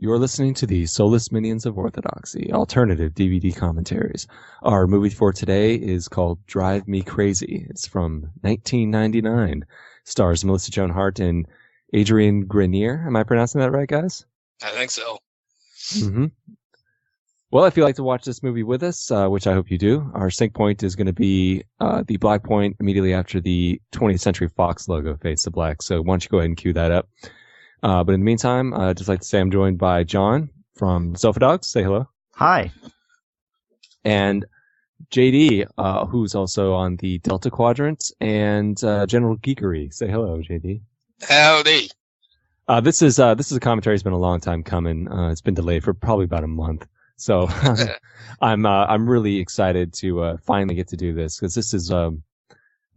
You're listening to the Soulless Minions of Orthodoxy, alternative DVD commentaries. Our movie for today is called Drive Me Crazy. It's from 1999. Stars Melissa Joan Hart and Adrian Grenier. Am I pronouncing that right, guys? I think so. Mm-hmm. Well, if you'd like to watch this movie with us, which I hope you do, our sync point is going to be the black point immediately after the 20th Century Fox logo fades to black. So why don't you go ahead and cue that up. But in the meantime, I'd just like to say I'm joined by John from Sofa Dogs. Say hello. Hi. And J.D., who's also on the Delta Quadrant, and General Geekery. Say hello, J.D. Howdy. This is a commentary. It's been a long time coming. It's been delayed for probably about a month. So I'm really excited to finally get to do this because this is one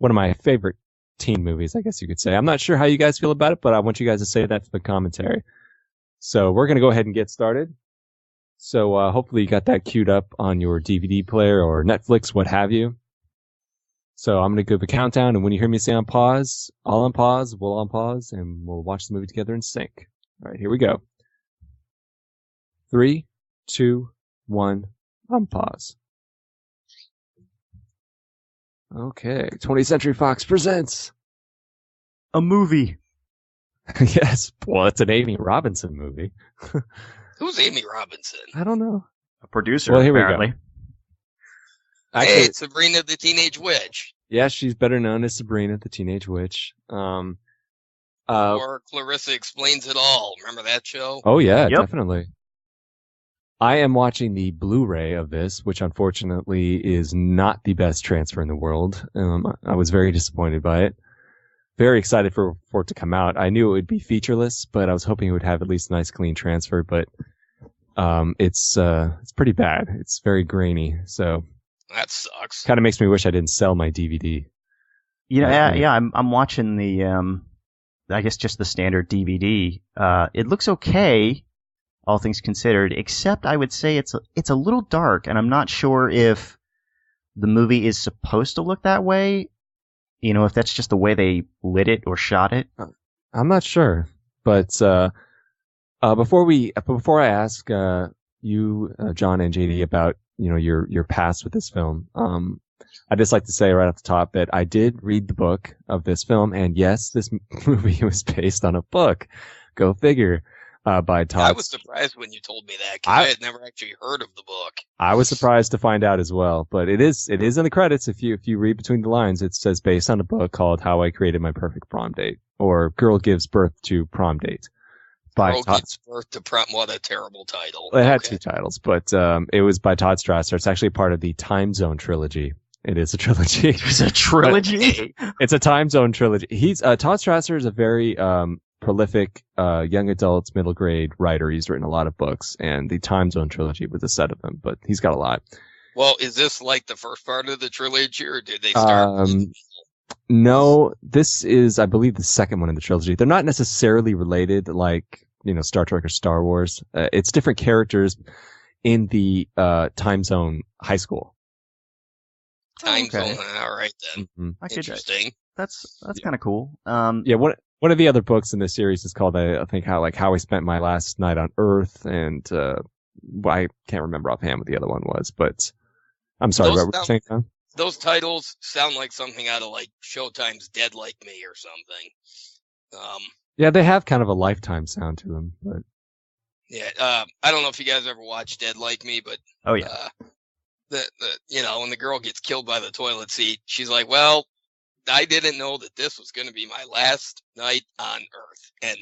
of my favorite teen movies, I guess you could say. I'm not sure how you guys feel about it, but I want you guys to say that for the commentary. So we're going to go ahead and get started. So hopefully you got that queued up on your DVD player or Netflix, what have you. So I'm going to give a countdown, and when you hear me say on pause, all on pause, we'll on pause, and we'll watch the movie together in sync. All right, here we go. 3, 2, 1, on pause. Okay, 20th Century Fox presents a movie. Yes, well, it's an Amy Robinson movie. Who's Amy Robinson? I don't know. A producer, well, here apparently. We go. Actually, hey, it's Sabrina the Teenage Witch. Yeah, she's better known as Sabrina the Teenage Witch. Or Clarissa Explains It All. Remember that show? Oh, yeah, definitely. I am watching the Blu-ray of this, which unfortunately is not the best transfer in the world. I was very disappointed by it. Very excited for it to come out. I knew it would be featureless, but I was hoping it would have at least a nice clean transfer, but it's pretty bad. It's very grainy, so that sucks. Kind of makes me wish I didn't sell my DVD. You know, I'm watching the I guess just the standard DVD. It looks okay, all things considered, except I would say it's a little dark, and I'm not sure if the movie is supposed to look that way. You know, if that's just the way they lit it or shot it. I'm not sure, but before I ask you, John and JD, about your past with this film, I'd just like to say right off the top that I did read the book of this film, and yes, this movie was based on a book. Go figure. By Todd. I was surprised when you told me that because I had never actually heard of the book. I was surprised to find out as well, but it is in the credits. If you read between the lines, it says based on a book called How I Created My Perfect Prom Date, or Girl Gives Birth to Prom Date. Girl Gives Birth to Prom. What a terrible title. Well, it had two titles, but it was by Todd Strasser. It's actually part of the Time Zone Trilogy. It is a trilogy. It's a trilogy. It's a Time Zone trilogy. He's Todd Strasser is a very prolific young adult middle grade writer. He's written a lot of books, and the Time Zone trilogy was a set of them, but he's got a lot. Well, is this like the first part of the trilogy, or did they start? No, this is, I believe, the second one in the trilogy. They're not necessarily related, like Star Trek or Star Wars. It's different characters in the Time Zone High School. Time Zone, all right then. Mm-hmm. Interesting. That's kind of cool. Yeah. One of the other books in this series is called, I think, How I Spent My Last Night on Earth, and I can't remember offhand what the other one was, but I'm sorry. What were you saying, Tom? Those titles sound like something out of like Showtime's Dead Like Me or something. Yeah, they have kind of a Lifetime sound to them, but yeah, I don't know if you guys ever watched Dead Like Me, but oh yeah, when the girl gets killed by the toilet seat, she's like, well, I didn't know that this was going to be my last night on Earth, and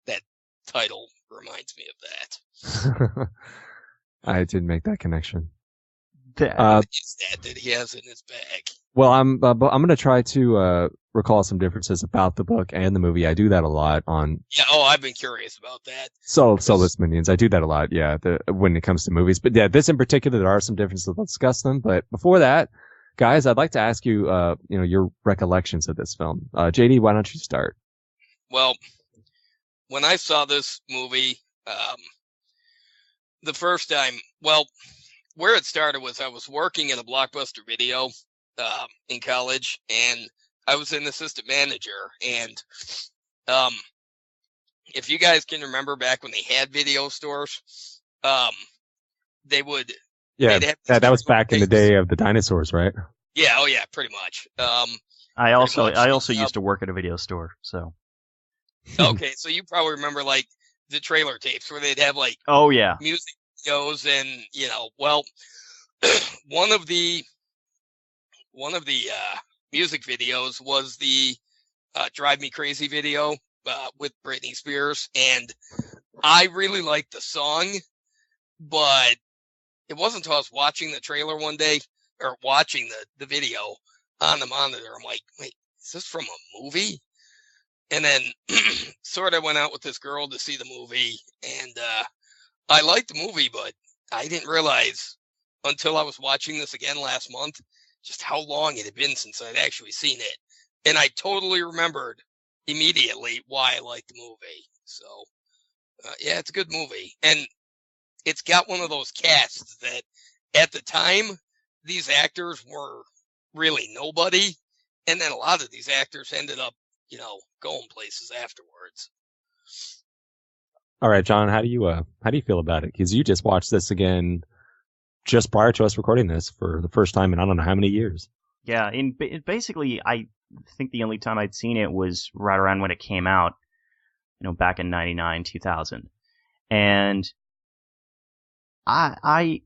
that title reminds me of that. I didn't make that connection. Is that he has in his bag? Well, I'm going to try to recall some differences about the book and the movie. I do that a lot on. Yeah. Oh, I've been curious about that. Soulless Minions. I do that a lot. Yeah. When it comes to movies, but yeah, this in particular, there are some differences. Let's discuss them. But before that, guys, I'd like to ask you, your recollections of this film. JD, why don't you start? Well, when I saw this movie, the first time, where it started was I was working at a Blockbuster Video in college, and I was an assistant manager, and if you guys can remember back when they had video stores, they would. Yeah, that was back in the day of the dinosaurs, right? Yeah, oh yeah, pretty much. I also used to work at a video store, so. Okay, so you probably remember like the trailer tapes where they'd have like music videos and well, one of the music videos was the Drive Me Crazy video with Britney Spears, and I really liked the song, but it wasn't until I was watching the trailer one day or watching the video on the monitor, I'm like, wait, is this from a movie? And then sort of went out with this girl to see the movie, and I liked the movie, but I didn't realize until I was watching this again last month just how long it had been since I'd actually seen it. And I totally remembered immediately why I liked the movie. So, yeah, it's a good movie. And it's got one of those casts that at the time, these actors were really nobody. And then a lot of these actors ended up, going places afterwards. All right, John, how do you feel about it? Because you just watched this again just prior to us recording this for the first time in I don't know how many years. Yeah, basically, I think the only time I'd seen it was right around when it came out, back in 99, 2000. And I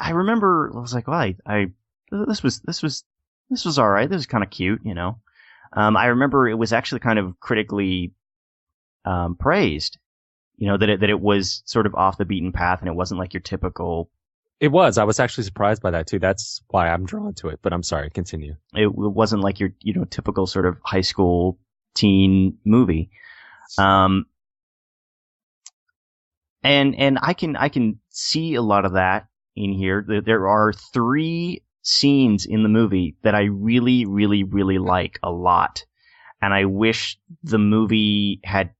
remember I was like, well, this was all right. This was kind of cute, I remember it was actually kind of critically praised, that it was sort of off the beaten path and it wasn't like your typical. It was. I was actually surprised by that too. That's why I'm drawn to it. But I'm sorry. Continue. It wasn't like your typical sort of high school teen movie. And I can see a lot of that in here. There are 3 scenes in the movie that I really, really, really like a lot. And I wish the movie had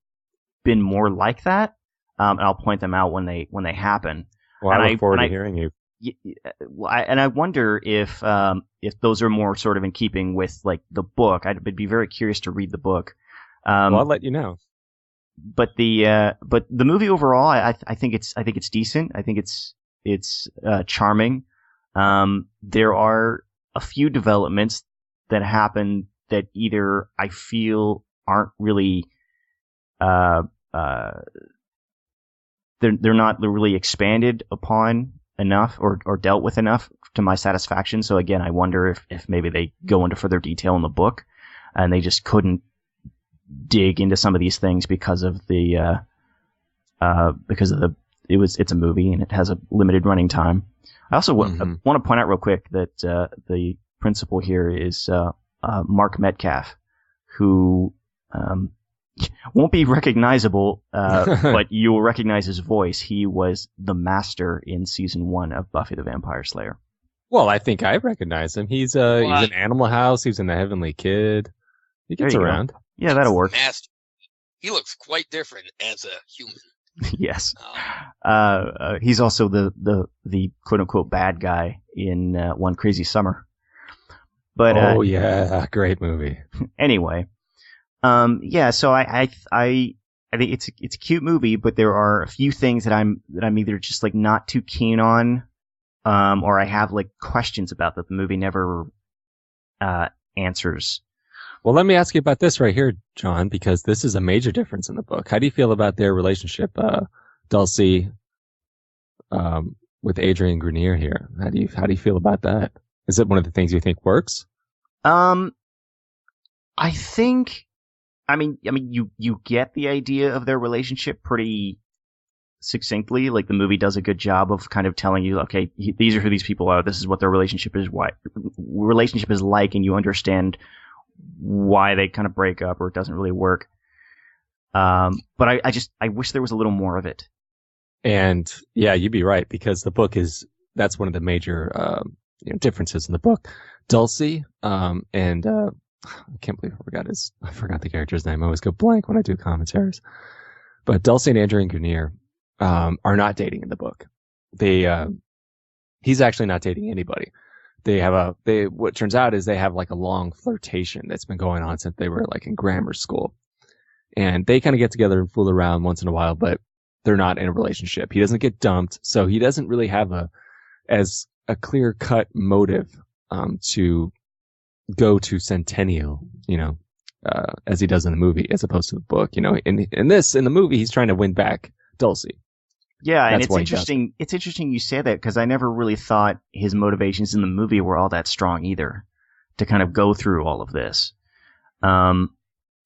been more like that. And I'll point them out when they happen. Well, I look forward to hearing you. And I wonder if those are more sort of in keeping with like the book. I'd be very curious to read the book. Well, I'll let you know. But the movie overall, I think it's decent. I think it's charming. There are a few developments that happen that either I feel aren't really they're not really expanded upon enough or dealt with enough to my satisfaction. So again, I wonder if maybe they go into further detail in the book and they just couldn't dig into some of these things because of it's a movie and it has a limited running time. I also want to point out real quick that the principal here is Mark Metcalf, who won't be recognizable, but you will recognize his voice. He was the Master in season 1 of Buffy the Vampire Slayer. Well, I think I recognize him. He's in Animal House. He's in The Heavenly Kid. He gets around. Go. Yeah, that'll work. Master. He looks quite different as a human. Yes. He's also the quote unquote bad guy in One Crazy Summer. But oh yeah, great movie. Anyway, so I think it's a cute movie, but there are a few things that I'm either just like not too keen on, or I have like questions about that the movie never answers. Well, let me ask you about this right here, John, because this is a major difference in the book. How do you feel about their relationship, Dulcie, with Adrian Grenier here? How do you feel about that? Is it one of the things you think works? I think, you get the idea of their relationship pretty succinctly. Like the movie does a good job of kind of telling you, okay, these are who these people are. This is what their relationship is like, and you understand why they kind of break up or it doesn't really work. But I wish there was a little more of it. And yeah, you'd be right, because the book that's one of the major differences in the book. Dulcie and I can't believe I forgot the character's name. I always go blank when I do commentaries. But Dulcie and Adrian Grenier are not dating in the book. He's actually not dating anybody. What turns out is they have like a long flirtation that's been going on since they were like in grammar school. and they kind of get together and fool around once in a while, but they're not in a relationship. He doesn't get dumped, so he doesn't really have a clear-cut motive to go to Centennial, as he does in the movie, as opposed to the book. In the movie, he's trying to win back Dulcie. Yeah, and it's interesting. It's interesting you say that, because I never really thought his motivations in the movie were all that strong either, to kind of go through all of this.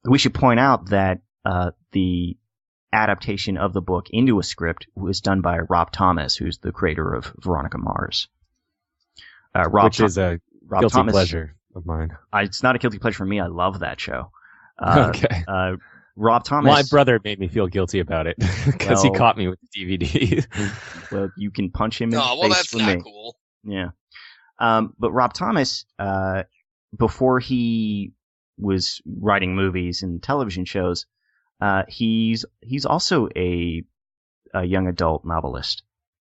We should point out that the adaptation of the book into a script was done by Rob Thomas, who's the creator of Veronica Mars. Which is a guilty pleasure of mine. It's not a guilty pleasure for me. I love that show. Okay. Rob Thomas. My brother made me feel guilty about it because he caught me with the DVD. Well, you can punch him in the face that's for not me. Cool. Yeah. But Rob Thomas, before he was writing movies and television shows, he's also a young adult novelist.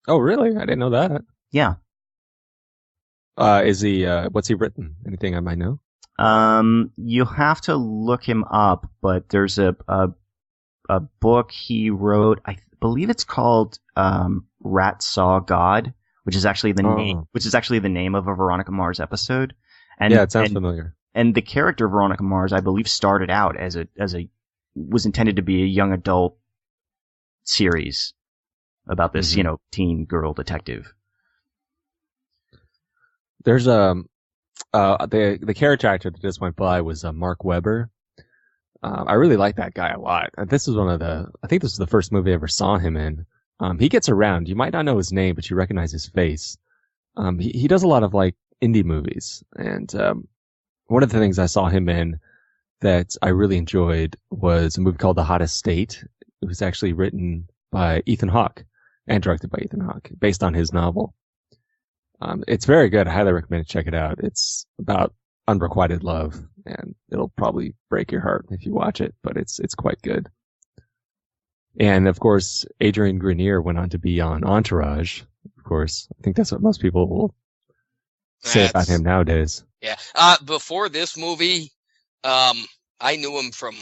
Oh, really? I didn't know that. Yeah. Is he? What's he written? Anything I might know? You'll have to look him up, but there's a book he wrote. I believe it's called Rat Saw God, which is actually the name of a Veronica Mars episode. And yeah, it sounds familiar. And the character Veronica Mars, I believe, started out as was intended to be a young adult series about this, teen girl detective. There's the character actor that just went by was Mark Webber. I really like that guy a lot. This is I think this was the first movie I ever saw him in. He gets around. You might not know his name, but you recognize his face. He does a lot of like indie movies, and one of the things I saw him in that I really enjoyed was a movie called The Hottest State. It was actually written by Ethan Hawke and directed by Ethan Hawke, based on his novel. It's very good. I highly recommend check it out. It's about unrequited love, and it'll probably break your heart if you watch it, but it's quite good. And of course, Adrian Grenier went on to be on Entourage. Of course, I think that's what most people will say about him nowadays. Yeah. Before this movie, I knew him from,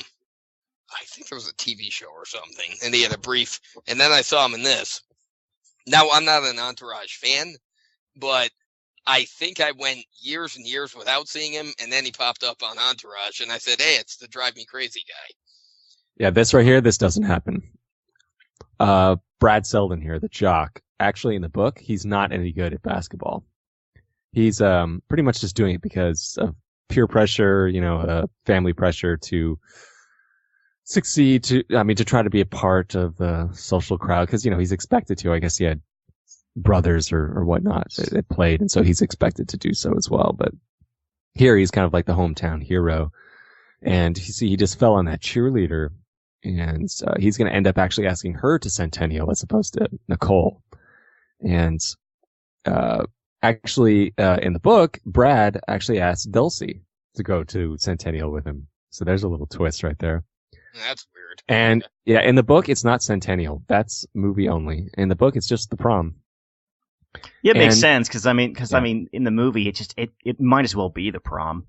I think there was a TV show or something, and he had a brief, and then I saw him in this. Now, I'm not an Entourage fan, but I think I went years and years without seeing him, and then he popped up on Entourage, and I said, hey, it's the Drive Me Crazy guy. Yeah, this right here, this doesn't happen. Brad Selden here, the jock, actually in the book, he's not any good at basketball. He's pretty much just doing it because of peer pressure, family pressure to succeed, to try to be a part of the social crowd, because, he's expected to. I guess he had brothers or whatnot that played, and so he's expected to do so as well. But here he's kind of like the hometown hero, and he just fell on that cheerleader, and he's going to end up actually asking her to Centennial as opposed to Nicole. And actually, in the book, Brad actually asked Dulcie to go to Centennial with him. So there's a little twist right there. That's weird. And yeah, in the book, it's not Centennial. That's movie only. In the book, it's just the prom. Yeah, it makes sense because in the movie, it might as well be the prom.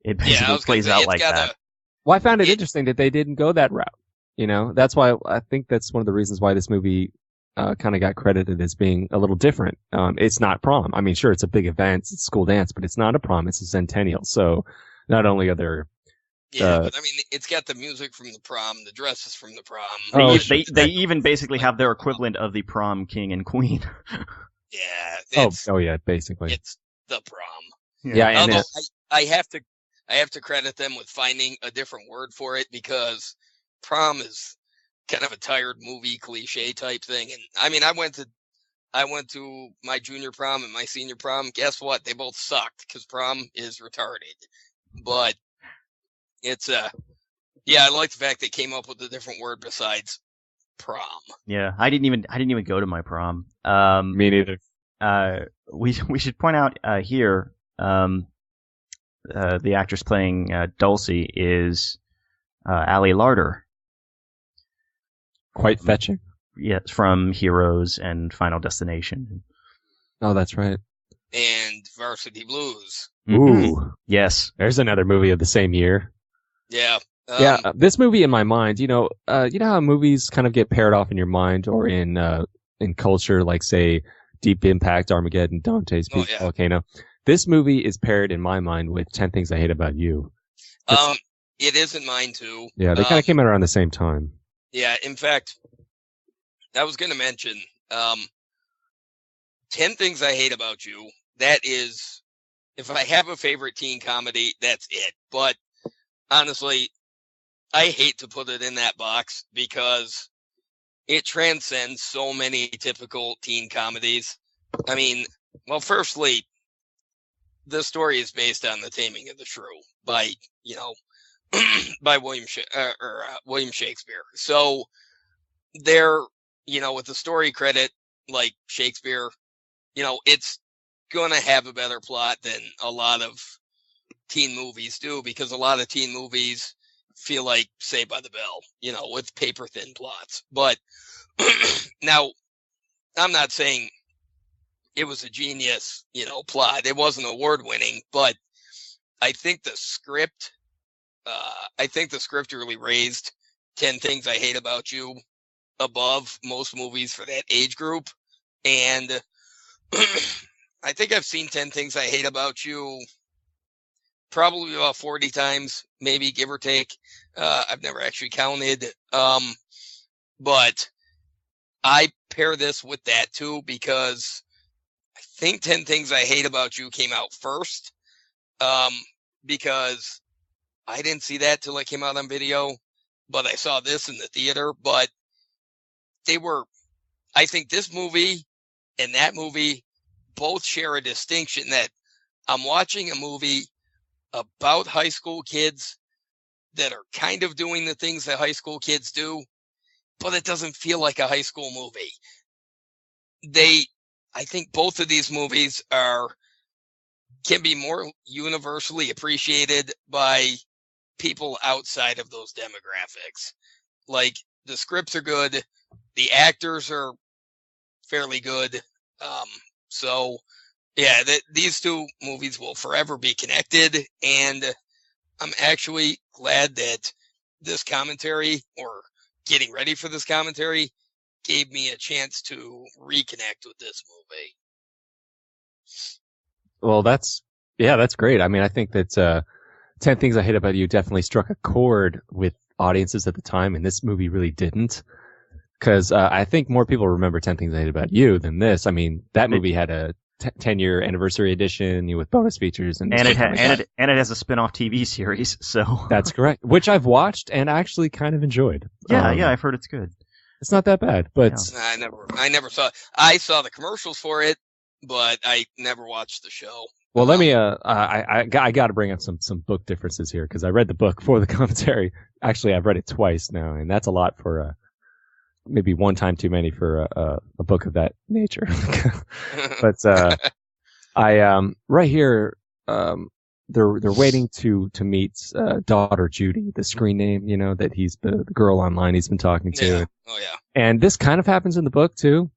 It basically plays out like that. Well, I found it interesting that they didn't go that route. That's why I think that's one of the reasons why this movie kind of got credited as being a little different. It's not prom. I mean, sure, it's a big event, it's a school dance, but it's not a prom. It's a Centennial. So not only are there but I mean, it's got the music from the prom, the dresses from the prom. They even basically have their equivalent of the prom king and queen. Yeah. Yeah, basically. It's the prom. Yeah, and although I have to credit them with finding a different word for it, because prom is kind of a tired movie cliche type thing. And I mean, I went to my junior prom and my senior prom. Guess what? They both sucked because prom is retarded. But it's I like the fact they came up with a different word besides prom. Yeah, I didn't even go to my prom. Me neither. We should point out here the actress playing Dulcie is Ali Larter. Quite fetching. Yes, from Heroes and Final Destination. Oh, that's right. And Varsity Blues. Ooh. Yes. There's another movie of the same year. Yeah. This movie in my mind, you know how movies kind of get paired off in your mind or in culture, like say Deep Impact, Armageddon, Dante's Peak, Volcano. This movie is paired in my mind with 10 Things I Hate About You. It is in mine too. Yeah, they kind of came out around the same time. Yeah, in fact, I was going to mention 10 Things I Hate About You. That is, if I have a favorite teen comedy, that's it. But honestly, I hate to put it in that box because it transcends so many typical teen comedies. I mean, well, firstly, the story is based on The Taming of the Shrew by, by William Shakespeare. So there, with the story credit, like Shakespeare, it's going to have a better plot than a lot of teen movies do, because a lot of teen movies feel like Saved by the Bell, with paper thin plots. But now, I'm not saying it was a genius, plot. It wasn't award winning, but I think the script, really raised 10 Things I Hate About You above most movies for that age group. And I think I've seen 10 Things I Hate About You probably about 40 times, maybe, give or take. I've never actually counted. But I pair this with that too, because I think 10 Things I Hate About You came out first. Because I didn't see that till it came out on video, but I saw this in the theater. But I think this movie and that movie both share a distinction, that I'm watching a movie about high school kids that are kind of doing the things that high school kids do, but it doesn't feel like a high school movie. I think both of these movies can be more universally appreciated by people outside of those demographics. Like, the scripts are good, the actors are fairly good. So yeah, these two movies will forever be connected, and I'm actually glad that this commentary, or getting ready for this commentary, gave me a chance to reconnect with this movie. Well, that's great. I mean, I think that 10 Things I Hate About You definitely struck a chord with audiences at the time, and this movie really didn't. Because I think more people remember 10 Things I Hate About You than this. I mean, that movie had a 10-year anniversary edition with bonus features, and it has a spin-off TV series. So that's correct, which I've watched and actually kind of enjoyed. Yeah, I've heard it's good. It's not that bad, but I never saw it. I saw the commercials for it, but I never watched the show. Well, let me. I got to bring up some book differences here, because I read the book for the commentary. Actually, I've read it twice now, and that's a lot for maybe one time too many for a book of that nature. But I right here, they're waiting to meet daughter Judy, the screen name, that he's the girl online he's been talking to. Yeah. Oh yeah. And this kind of happens in the book too.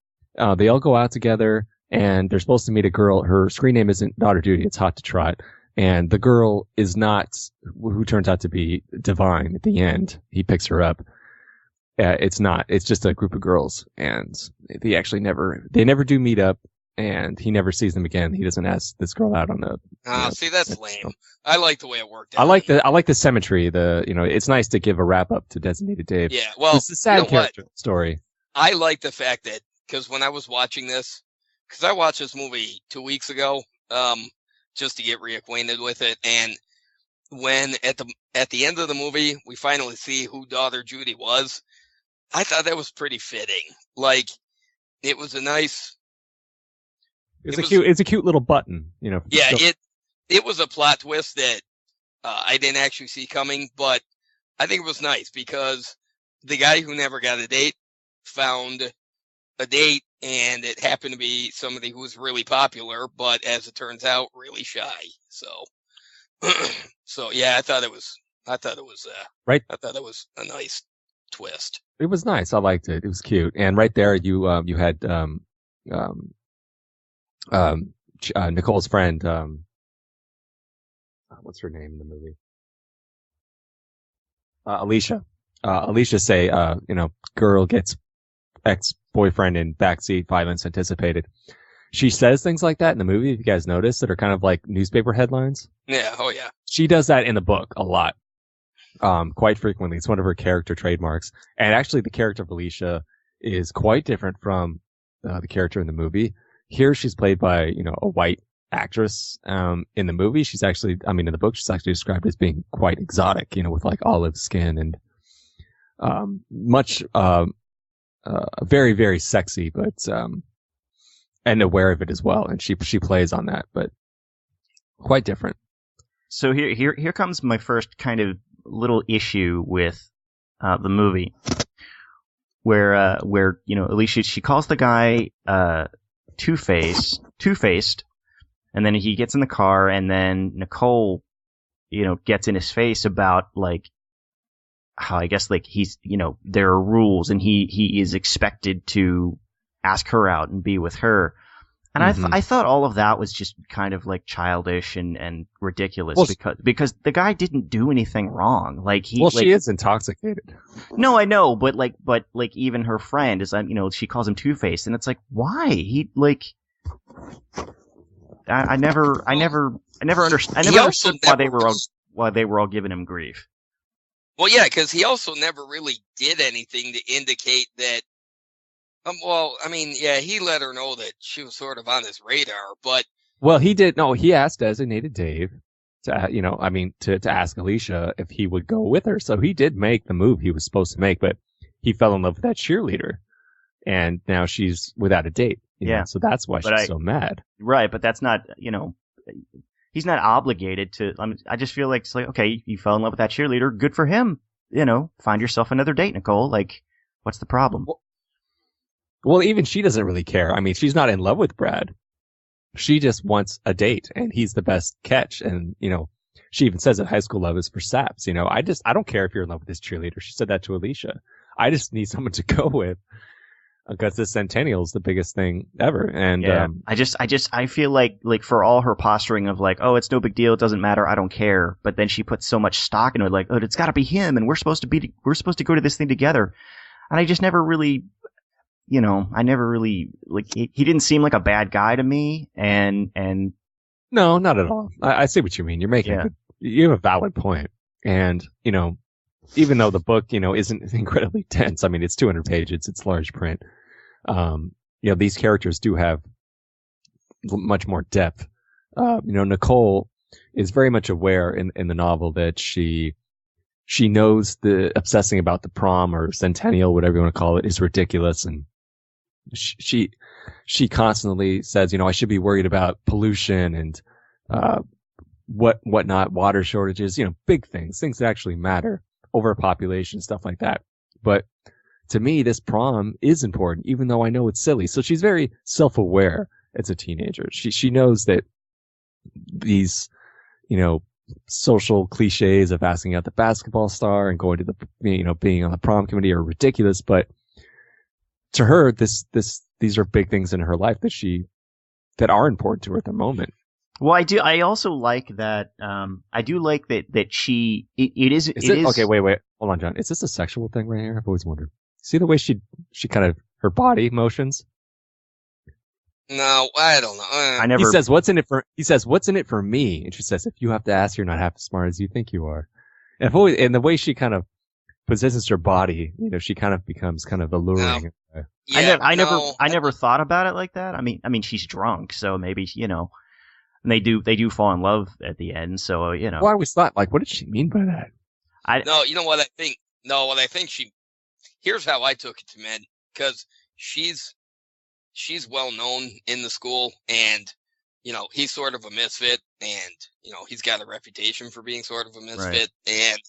They all go out together, and they're supposed to meet a girl. Her screen name isn't Daughter Judy, it's Hot to Trot. And the girl is not who turns out to be Divine at the end. He picks her up. It's not. It's just a group of girls, and they never do meet up, and he never sees them again. He doesn't ask this girl out on the. See, that's lame. I like the way it worked out. I like the symmetry. It's nice to give a wrap up to Designated Dave. Yeah, well, it's a sad character story. I like the fact that, because when I was watching this, because I watched this movie 2 weeks ago, just to get reacquainted with it, and when at the end of the movie we finally see who Daughter Judy was, I thought that was pretty fitting. Like, it was a nice. It's a cute little button, Yeah, it was a plot twist that I didn't actually see coming, but I think it was nice, because the guy who never got a date found a date, and it happened to be somebody who was really popular, but as it turns out, really shy. So yeah, I thought it was right. I thought it was a nice twist. It was nice. I liked it. It was cute. And right there, you had Nicole's friend. What's her name in the movie? Alicia. Alicia say, girl gets ex-boyfriend in backseat, violence anticipated. She says things like that in the movie, if you guys notice, that are kind of like newspaper headlines. Yeah, oh yeah. She does that in the book a lot, quite frequently. It's one of her character trademarks. And actually, the character of Alicia is quite different from the character in the movie. Here, she's played by, a white actress. In the movie, in the book, she's actually described as being quite exotic, with like olive skin and much, very, very sexy, but and aware of it as well. And she plays on that, but quite different. So here comes my first kind of little issue with the movie, where Alicia, she calls the guy two-faced, and then he gets in the car, and then Nicole, gets in his face about like how I guess like he's there are rules and he is expected to ask her out and be with her. And I thought all of that was just kind of like childish and ridiculous, because the guy didn't do anything wrong. Like she is intoxicated. No, I know, but even her friend is, she calls him Two-Faced, and it's like, why? I never understood why they were all giving him grief. Well, yeah, because he also never really did anything to indicate that. He let her know that she was sort of on his radar, but... Well, he did. No, he asked Designated Dave to ask Alicia if he would go with her. So he did make the move he was supposed to make, but he fell in love with that cheerleader, and now she's without a date. So that's why she's so mad. Right, but that's not, he's not obligated to. I just feel like it's like, okay, you fell in love with that cheerleader, good for him. Find yourself another date, Nicole. Like, what's the problem? Well, even she doesn't really care. I mean, she's not in love with Brad. She just wants a date, and he's the best catch. And, she even says that high school love is for saps. I don't care if you're in love with this cheerleader. She said that to Alicia. I just need someone to go with, because the Centennial is the biggest thing ever. And, I feel like for all her posturing of like, oh, it's no big deal. It doesn't matter. I don't care. But then she puts so much stock into it, like, oh, it's got to be him. And we're supposed to go to this thing together. And I just never really, he didn't seem like a bad guy to me, and no, not at all. I see what you mean. You're making you have a valid point, and even though the book isn't incredibly dense, I mean it's 200 pages, it's large print. These characters do have much more depth. Nicole is very much aware in the novel that she knows the obsessing about the prom or centennial, whatever you want to call it, is ridiculous, and she constantly says, I should be worried about pollution and whatnot, water shortages, big things that actually matter, overpopulation, stuff like that. But to me, this prom is important, even though I know it's silly. So she's very self-aware as a teenager. She knows that these, social cliches of asking out the basketball star and going to the, being on the prom committee are ridiculous, but to her, these are big things in her life that are important to her at the moment. Well, I do. I also like that. I do like that she. It is. Okay, wait. Hold on, John. Is this a sexual thing right here? I've always wondered. See the way she kind of her body motions. No, I don't know. He says, "What's in it for me?" And she says, "If you have to ask, you're not half as smart as you think you are." And the way she kind of possesses her body, she kind of becomes kind of alluring. No. Yeah, I never thought about it like that. I mean, she's drunk, so maybe and they do fall in love at the end. So Well, I always thought, like, what did she mean by that? No, you know what I think. No, what I think here's how I took it to men, because she's well known in the school, and he's sort of a misfit, and he's got a reputation for being sort of a misfit, right. And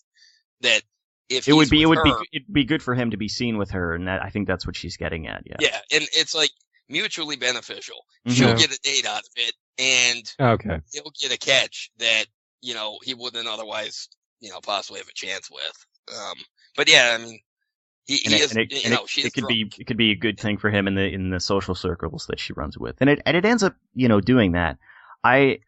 that. It'd be good for him to be seen with her, and I think that's what she's getting at. Yeah, and it's like mutually beneficial. Mm-hmm. She'll get a date out of it, and he'll get a catch that he wouldn't otherwise possibly have a chance with. But yeah, I mean, it could be a good thing for him in the social circles that she runs with, and it ends up doing that. I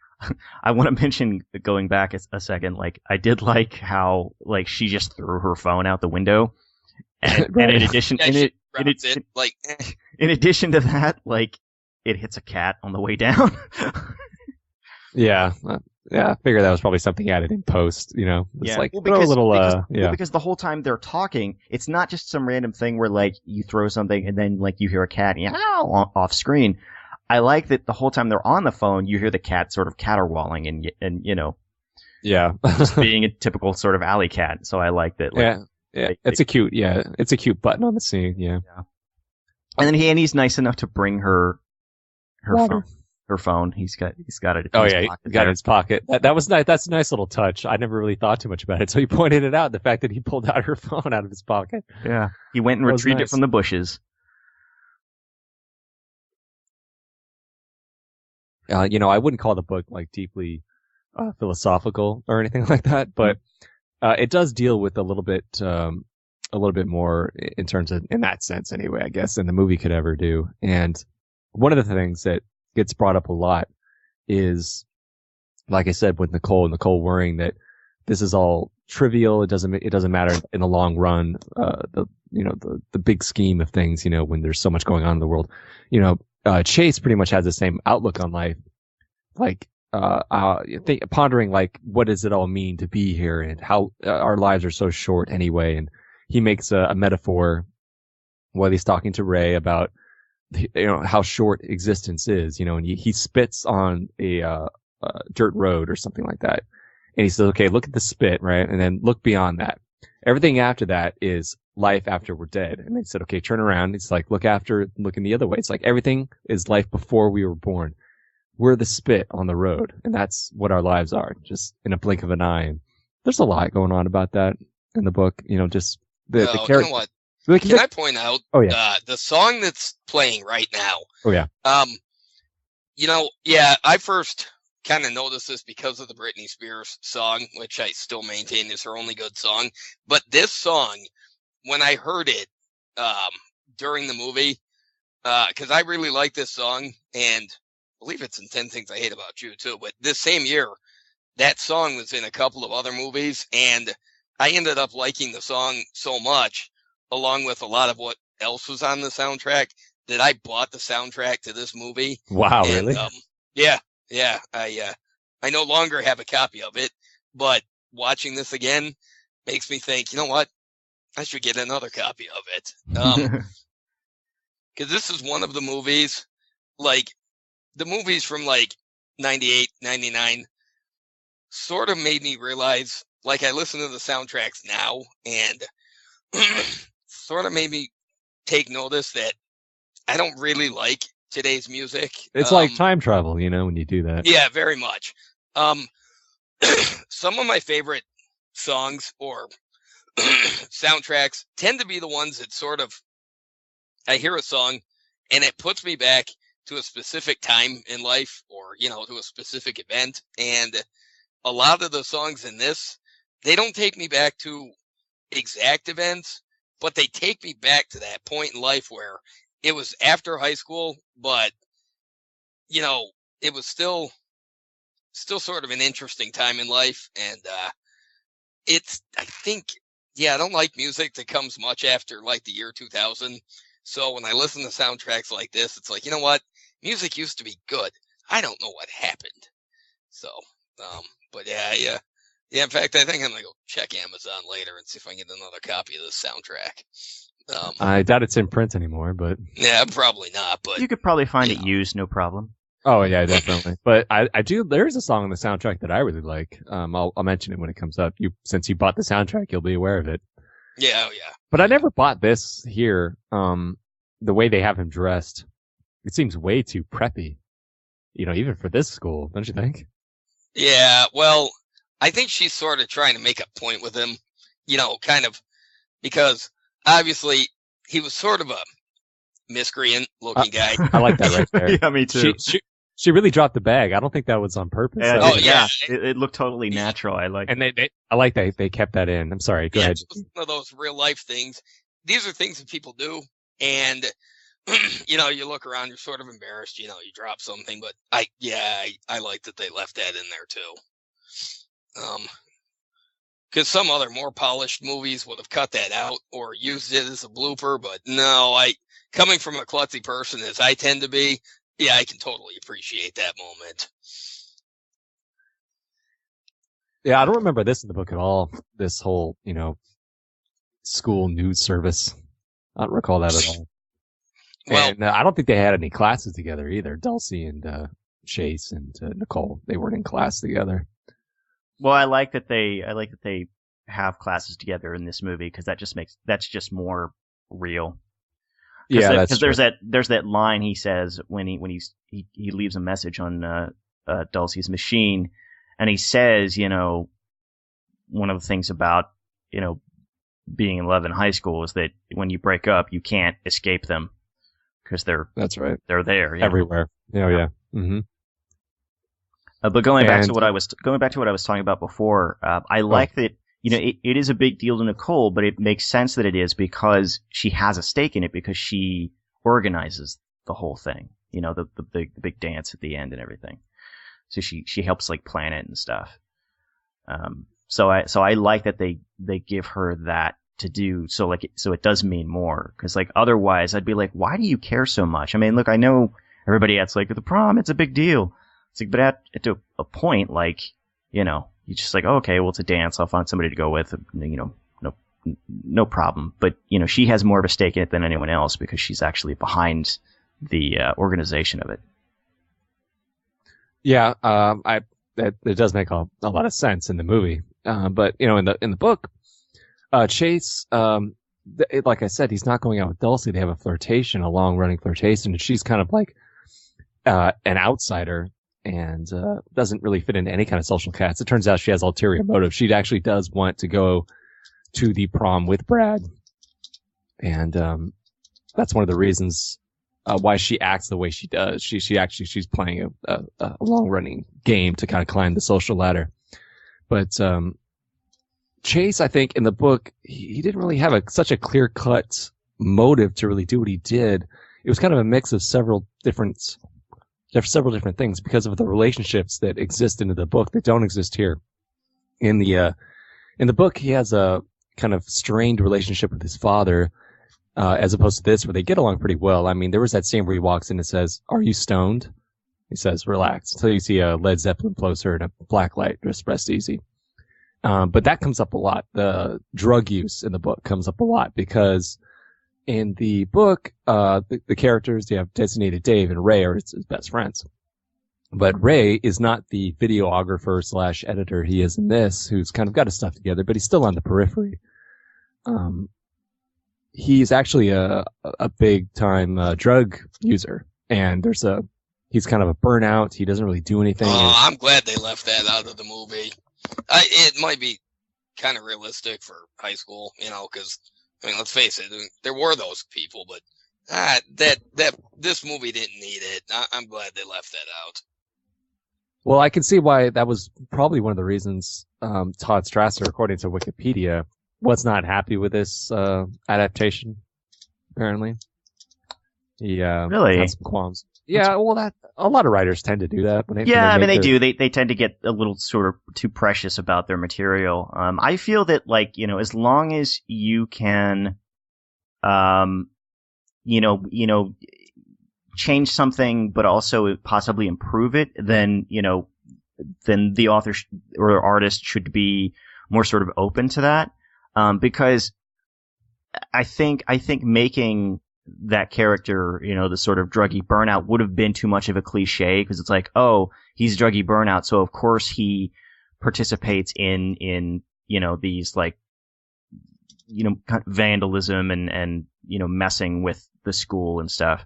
I want to mention, going back a second, like, I did like how, like, she just threw her phone out the window. And, Right. and in addition, Yeah, in addition to that, like, it hits a cat on the way down. Yeah. Yeah, I figured that was probably something added in post, you know. It's Yeah. like Well, throw a little because the whole time they're talking, it's not just some random thing where, like, you throw something and then, like, you hear a cat off screen. I like that the whole time they're on the phone, you hear the cat sort of caterwauling and you know, yeah. just being a typical sort of alley cat. So I like that. Like, yeah. It's a cute button on the scene, yeah. And then he's nice enough to bring her Water. phone. Her phone. He's got it. Oh yeah, he got it in his pocket. That was nice. That's a nice little touch. I never really thought too much about it. So he pointed it out, the fact that he pulled out her phone out of his pocket. Yeah. He went and retrieved it from the bushes. You know, I wouldn't call the book like deeply philosophical or anything like that, but it does deal with a little bit more in terms of, in that sense anyway, I guess, than the movie could ever do. And one of the things that gets brought up a lot is, like I said, with Nicole worrying that this is all trivial. It doesn't matter in the long run. The big scheme of things, you know, when there's so much going on in the world, you know, Chase pretty much has the same outlook on life. Like, pondering, like, what does it all mean to be here and how our lives are so short anyway. And he makes a metaphor while he's talking to Ray about, you know, how short existence is, you know, and he spits on a dirt road or something like that. And he says, okay, look at the spit, right? And then look beyond that. Everything after that is life after we're dead. And they said, okay, turn around. It's like, looking the other way. It's like everything is life before we were born. We're the spit on the road. And that's what our lives are, just in a blink of an eye. And there's a lot going on about that in the book, you know, just the character. You know what? Can I point out? Oh yeah. The song that's playing right now. Oh yeah. You know, yeah, I first kind of noticed this because of the Britney Spears song, which I still maintain is her only good song. But this song, when I heard it during the movie, because I really like this song, and I believe it's in 10 Things I Hate About You too. But this same year, that song was in a couple of other movies, and I ended up liking the song so much, along with a lot of what else was on the soundtrack, that I bought the soundtrack to this movie. Wow, and, really? Yeah. I no longer have a copy of it, but watching this again makes me think, you know what? I should get another copy of it. Because this is one of the movies, like, the movies from, like, 98, 99, sort of made me realize, like, I listen to the soundtracks now, and sort of made me take notice that I don't really like today's music. It's like time travel, you know, when you do that. Yeah, very much. Some of my favorite songs or soundtracks tend to be the ones that sort of, I hear a song and it puts me back to a specific time in life, or, you know, to a specific event. And a lot of the songs in this, they don't take me back to exact events, but they take me back to that point in life where it was after high school, but, you know, it was still sort of an interesting time in life. And I think, I don't like music that comes much after, like, the year 2000. So when I listen to soundtracks like this, it's like, you know what? Music used to be good. I don't know what happened. So, but yeah. In fact, I think I'm going to go check Amazon later and see if I can get another copy of this soundtrack. I doubt it's in print anymore, but yeah, probably not. But you could probably find it used, no problem. Oh yeah, definitely. But I do. There's a song on the soundtrack that I really like. I'll mention it when it comes up. Since you bought the soundtrack, you'll be aware of it. Yeah. But I never bought this here. The way they have him dressed, it seems way too preppy. You know, even for this school, don't you think? Yeah. Well, I think she's sort of trying to make a point with him. You know, kind of, because obviously he was sort of a miscreant looking guy. I like that right there. Yeah, me too. She really dropped the bag. I don't think that was on purpose. Yeah, it looked totally natural. I like. And I like that they kept that in. I'm sorry. Go ahead. It's one of those real life things. These are things that people do, and you look around, you're sort of embarrassed, you drop something, but I like that they left that in there too. Because some other more polished movies would have cut that out or used it as a blooper, but no, coming from a klutzy person as I tend to be, I can totally appreciate that moment. Yeah, I don't remember this in the book at all. This whole, school news service. I don't recall that at all. Well, and I don't think they had any classes together either. Dulcie and Chase and Nicole, they weren't in class together. Well, I like that they have classes together in this movie because that's just more real. Yeah, that's true. There's that line he says when he leaves a message on Dulcie's machine, and he says, one of the things about being in love in high school is that when you break up, you can't escape them because that's right. They're there everywhere. Yeah. Mm-hmm. But going back to what I was talking about before, I like that it is a big deal to Nicole, but it makes sense that it is because she has a stake in it because she organizes the whole thing. The big dance at the end and everything. So she helps like plan it and stuff. So I like that they give her that to do. So it does mean more because like otherwise I'd be like, why do you care so much? I mean, look, I know everybody acts like the prom, it's a big deal. It's like, but at a point, like, you're just like, oh, okay, well, it's a dance. I'll find somebody to go with, no problem. But, she has more of a stake in it than anyone else because she's actually behind the organization of it. Yeah, it does make a lot of sense in the movie. But, in the book, Chase, like I said, he's not going out with Dulcie. They have a flirtation, a long-running flirtation, and she's kind of like an outsider. And doesn't really fit into any kind of social cast. It turns out she has ulterior motive. She actually does want to go to the prom with Brad. And that's one of the reasons why she acts the way she does. She's playing a long-running game to kind of climb the social ladder. But Chase, I think, in the book, he didn't really have such a clear-cut motive to really do what he did. It was kind of a mix of several different things because of the relationships that exist in the book that don't exist here. In the book, he has a kind of strained relationship with his father, as opposed to this, where they get along pretty well. I mean, there was that scene where he walks in and says, "Are you stoned?" He says, "Relax." So you see a Led Zeppelin poster and a black light, just rest easy. But that comes up a lot. The drug use in the book comes up a lot because in the book, the characters, you have designated Dave and Ray are his best friends. But Ray is not the videographer / editor he is in this, who's kind of got his stuff together, but he's still on the periphery. He's actually a big time drug user, and he's kind of a burnout. He doesn't really do anything. Oh, I'm glad they left that out of the movie. It might be kind of realistic for high school, because I mean, let's face it, there were those people, but this movie didn't need it. I'm glad they left that out. Well, I can see why that was probably one of the reasons Todd Strasser, according to Wikipedia, was not happy with this adaptation, apparently. He really had some qualms. Yeah, well, a lot of writers tend to do that. They do. They tend to get a little sort of too precious about their material. I feel that, as long as you can, change something, but also possibly improve it, then the author or artist should be more sort of open to that. Because I think making that character, the sort of druggy burnout would have been too much of a cliche because it's like, oh, he's druggy burnout, so of course he participates in these kind of vandalism and messing with the school and stuff.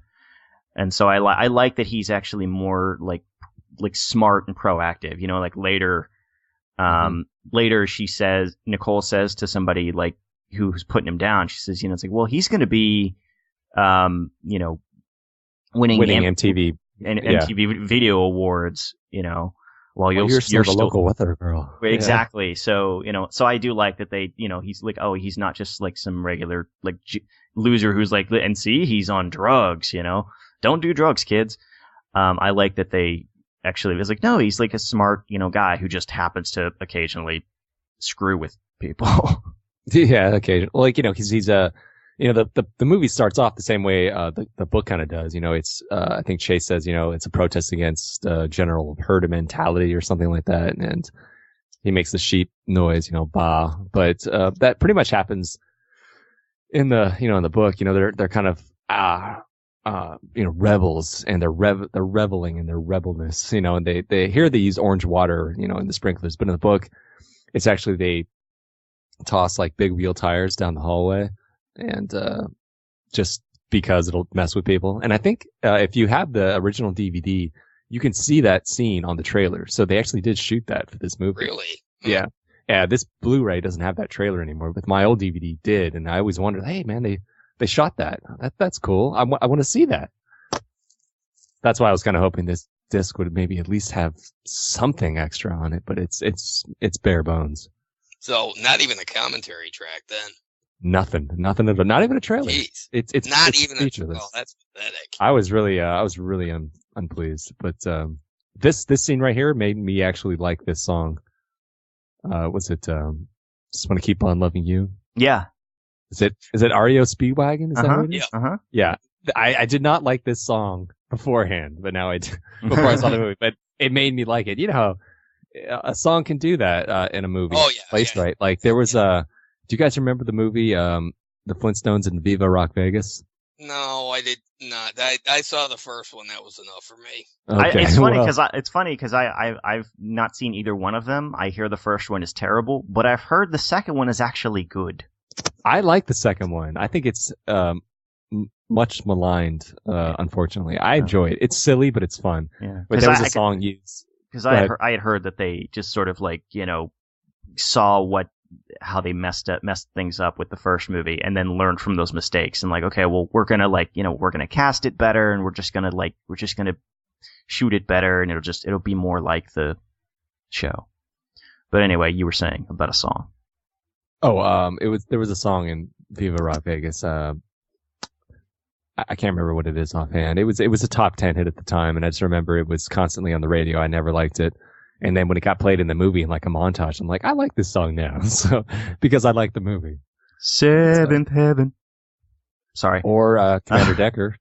And so I like that he's actually more like smart and proactive. Later Nicole says to somebody who's putting him down, she says, it's like, well, he's going to be winning MTV MTV Video Awards, while you're still the local weather girl. Exactly. Yeah. So, so I do like that they, he's like, oh, he's not just like some regular, loser who's like, and see, he's on drugs, don't do drugs, kids. I like that they actually was like, no, he's like a smart, guy who just happens to occasionally screw with people. Yeah, occasionally. Like, he's the movie starts off the same way the book kind of does. It's I think Chase says, it's a protest against general herd mentality or something like that, and he makes the sheep noise, bah. But that pretty much happens in the in the book. They're kind of rebels, and they're reveling in their rebelness, and they here they use orange water, in the sprinklers, but in the book, it's actually they toss like big wheel tires down the hallway, and just because it'll mess with people. And I think if you have the original DVD, you can see that scene on the trailer. So they actually did shoot that for this movie. Really? Yeah. Yeah. This Blu-ray doesn't have that trailer anymore, but my old DVD did. And I always wondered, hey man, they shot that. That's cool. I want to see that. That's why I was kind of hoping this disc would maybe at least have something extra on it, but it's bare bones. So not even a commentary track then. Nothing at all. Not even a trailer. Jeez. It's not even featureless. Oh, that's pathetic. I was really unpleased, but this scene right here made me actually like this song. Was it Just Want to Keep On Loving You? Yeah. Is it REO Speedwagon? Is that what it is? Yeah. Yeah. I did not like this song beforehand, but now I do, before I saw the movie, but it made me like it. You know how a song can do that in a movie. Oh yeah. Placed right. Like there was do you guys remember the movie The Flintstones and Viva Rock Vegas? No, I did not. I saw the first one. That was enough for me. Okay. It's funny because I've not seen either one of them. I hear the first one is terrible, but I've heard the second one is actually good. I like the second one. I think it's much maligned, unfortunately. I enjoy it. It's silly, but it's fun. Yeah. But there was a song used. Because I had heard that they just sort of like, saw how they messed things up with the first movie and then learned from those mistakes and like, okay, well, we're going to we're going to cast it better and we're just going to shoot it better and it'll be more like the show. But anyway, you were saying about a song. Oh, there was a song in Viva Rock Vegas. I can't remember what it is offhand. It was a top 10 hit at the time, and I just remember it was constantly on the radio. I never liked it. And then when it got played in the movie in like a montage, I'm like, I like this song now. So, because I like the movie. Seventh Heaven. Sorry. Or Commander Decker.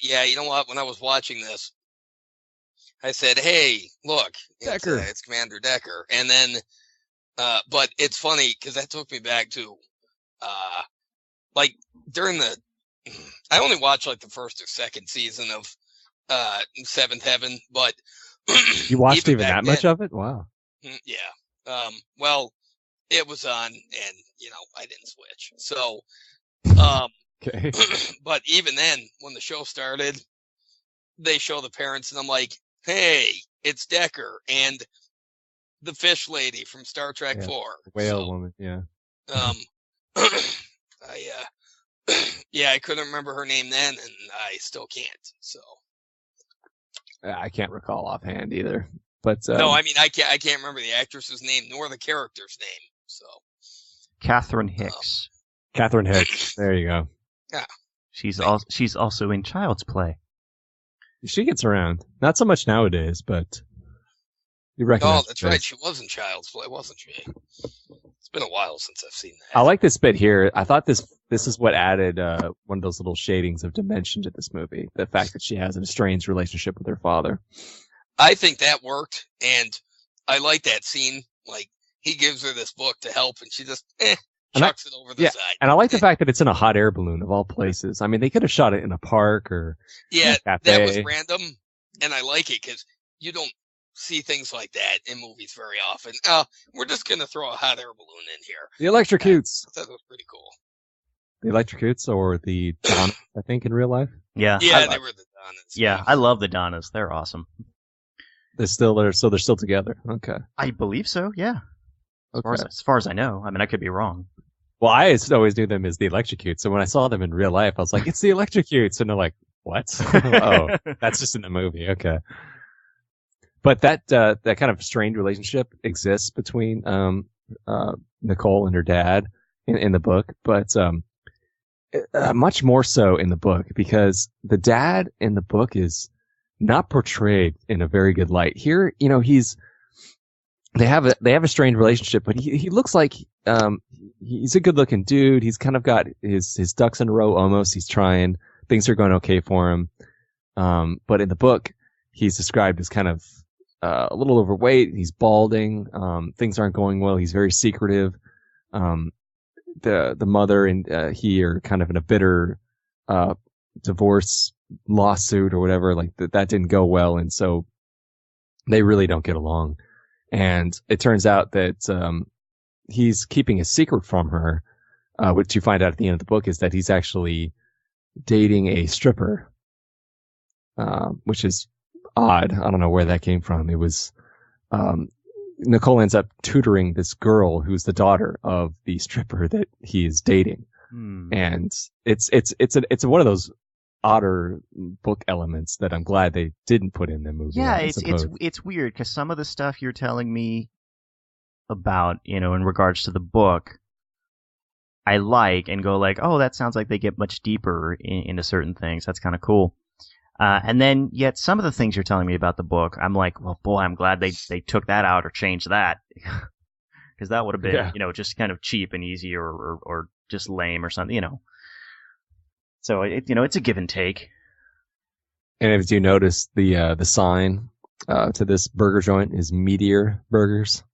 Yeah, you know what? When I was watching this, I said, hey, look, it's Commander Decker. And then, but it's funny because that took me back to, like during I only watched like the first or second season of Seventh Heaven, but you watched even that then, much of it? Wow. Yeah. Well, it was on, and I didn't switch. So, okay. But even then, when the show started, they show the parents, and I'm like, "Hey, it's Decker and the fish lady from Star Trek 4, whale woman." Yeah. I couldn't remember her name then, and I still can't. So I can't recall offhand either. But no, I mean I can't remember the actress's name nor the character's name. So Catherine Hicks. Catherine Hicks. There you go. Yeah. She's also in Child's Play. She gets around. Not so much nowadays, but you recognize. Oh, that's right. She was in Child's Play, wasn't she? It's been a while since I've seen that. I like this bit here. I thought this is what added one of those little shadings of dimension to this movie. The fact that she has an estranged relationship with her father. I think that worked, and I like that scene. Like, he gives her this book to help, and she just chucks it over the side. And I like the fact that it's in a hot air balloon of all places. I mean, they could have shot it in a park or a cafe. That was random, and I like it because you don't see things like that in movies very often. We're just going to throw a hot air balloon in here. The electrocutes. That was pretty cool. The electrocutes or the Donnas, I think, in real life. Yeah. Yeah, they were the Donnas. Yeah, I love the Donnas. They're awesome. They're still together. Okay. I believe so, yeah. Okay. As far as I know. I mean, I could be wrong. Well, I always knew them as the electrocutes. So when I saw them in real life, I was like, it's the electrocutes. And they're like, what? Oh, that's just in the movie. Okay. But that kind of strained relationship exists between Nicole and her dad in the book. But Much more so in the book, because the dad in the book is not portrayed in a very good light. Here, they have a strained relationship, but he looks like he's a good looking dude. He's kind of got his ducks in a row almost. He's trying. Things are going okay for him. But in the book, he's described as kind of a little overweight. He's balding. Things aren't going well. He's very secretive. The mother and he are kind of in a bitter divorce lawsuit or whatever. Like that didn't go well, and so they really don't get along. And it turns out that he's keeping a secret from her. What you find out at the end of the book is that he's actually dating a stripper, which is odd. I don't know where that came from. It was Nicole ends up tutoring this girl who's the daughter of the stripper that he is dating, and it's one of those odder book elements that I'm glad they didn't put in the movie. Yeah, it's weird because some of the stuff you're telling me about, in regards to the book, I like and go like, oh, that sounds like they get much deeper into certain things. That's kind of cool. And then yet some of the things you're telling me about the book, I'm like, well, boy, I'm glad they took that out or changed that, because that would have been, just kind of cheap and easy or just lame or something, So it's a give and take. And if you notice, the sign to this burger joint is Meteor Burgers.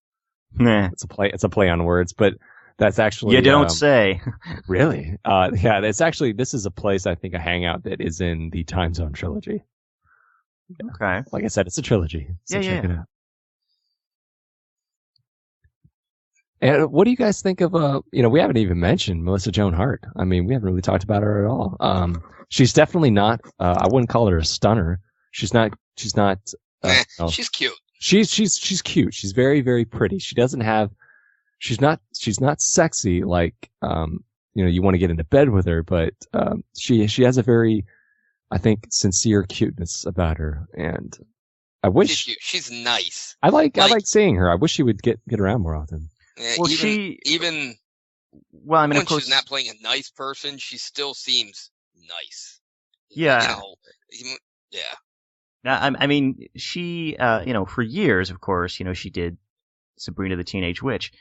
Nah. It's a play on words, but that's actually you don't say. Really? Yeah, this is a place, I think, a hangout that is in the Time Zone Trilogy. Okay. Like I said, it's a trilogy. So check it out. And what do you guys think of we haven't even mentioned Melissa Joan Hart. I mean, we haven't really talked about her at all. She's definitely not I wouldn't call her a stunner. She's not she's cute. She's cute. She's very, very pretty. She's not sexy like you want to get into bed with her, but she has a very, I think, sincere cuteness about her, and I wish she's cute. She's nice. I like seeing her. I wish she would get around more often. Well, even when she's not playing a nice person, she still seems nice. Yeah. Yeah. I mean, she, for years, of course, she did Sabrina the Teenage Witch.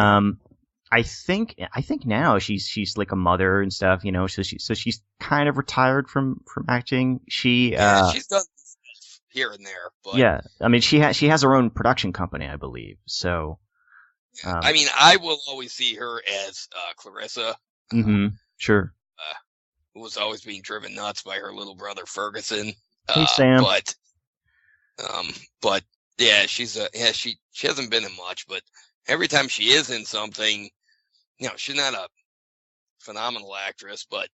I think now she's like a mother and stuff, so she's kind of retired from acting. She's done stuff here and there, but yeah, I mean, she has her own production company, I believe. So, I mean, I will always see her as Clarissa. Sure. Who was always being driven nuts by her little brother Ferguson. Hey, Sam. But yeah, she hasn't been in much, but every time she is in something, she's not a phenomenal actress, but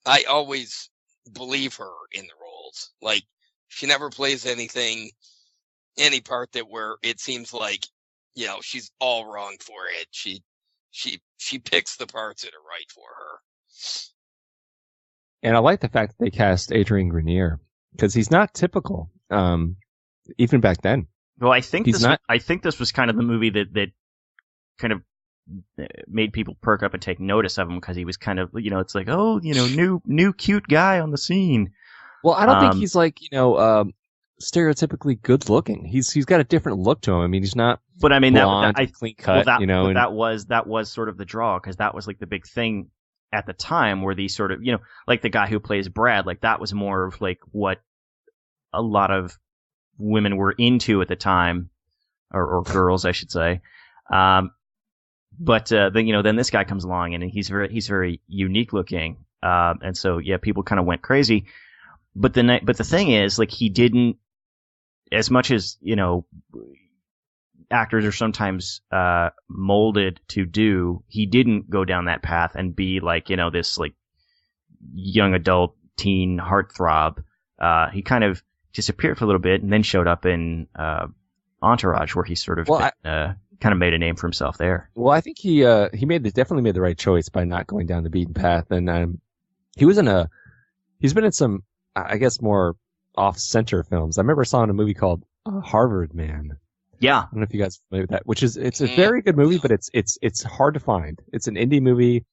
I always believe her in the roles. Like, she never plays any part where it seems like, she's all wrong for it. She picks the parts that are right for her. And I like the fact that they cast Adrien Grenier, because he's not typical, even back then. Well, I think this was kind of the movie that kind of made people perk up and take notice of him, because he was kind of, it's like, oh, new cute guy on the scene. Well, I don't think he's like, stereotypically good looking. He's got a different look to him. I mean, he's not. But I mean, blonde, clean cut. Well, that was sort of the draw, because that was like the big thing at the time, where these sort of, like the guy who plays Brad, like that was more of like what a lot of women were into at the time, or girls, I should say. But then this guy comes along, and he's very unique looking, and so yeah, people kind of went crazy. But the thing is, like, he didn't, as much as actors are sometimes molded to do, he didn't go down that path and be like this like young adult teen heartthrob. He kind of disappeared for a little bit, and then showed up in Entourage, where he sort of kind of made a name for himself there. Well, I think he definitely made the right choice by not going down the beaten path, and he's been in some, I guess, more off-center films. I remember I saw in a movie called Harvard Man. Yeah, I don't know if you guys are familiar with that. Which is, it's a very good movie, but it's hard to find. It's an indie movie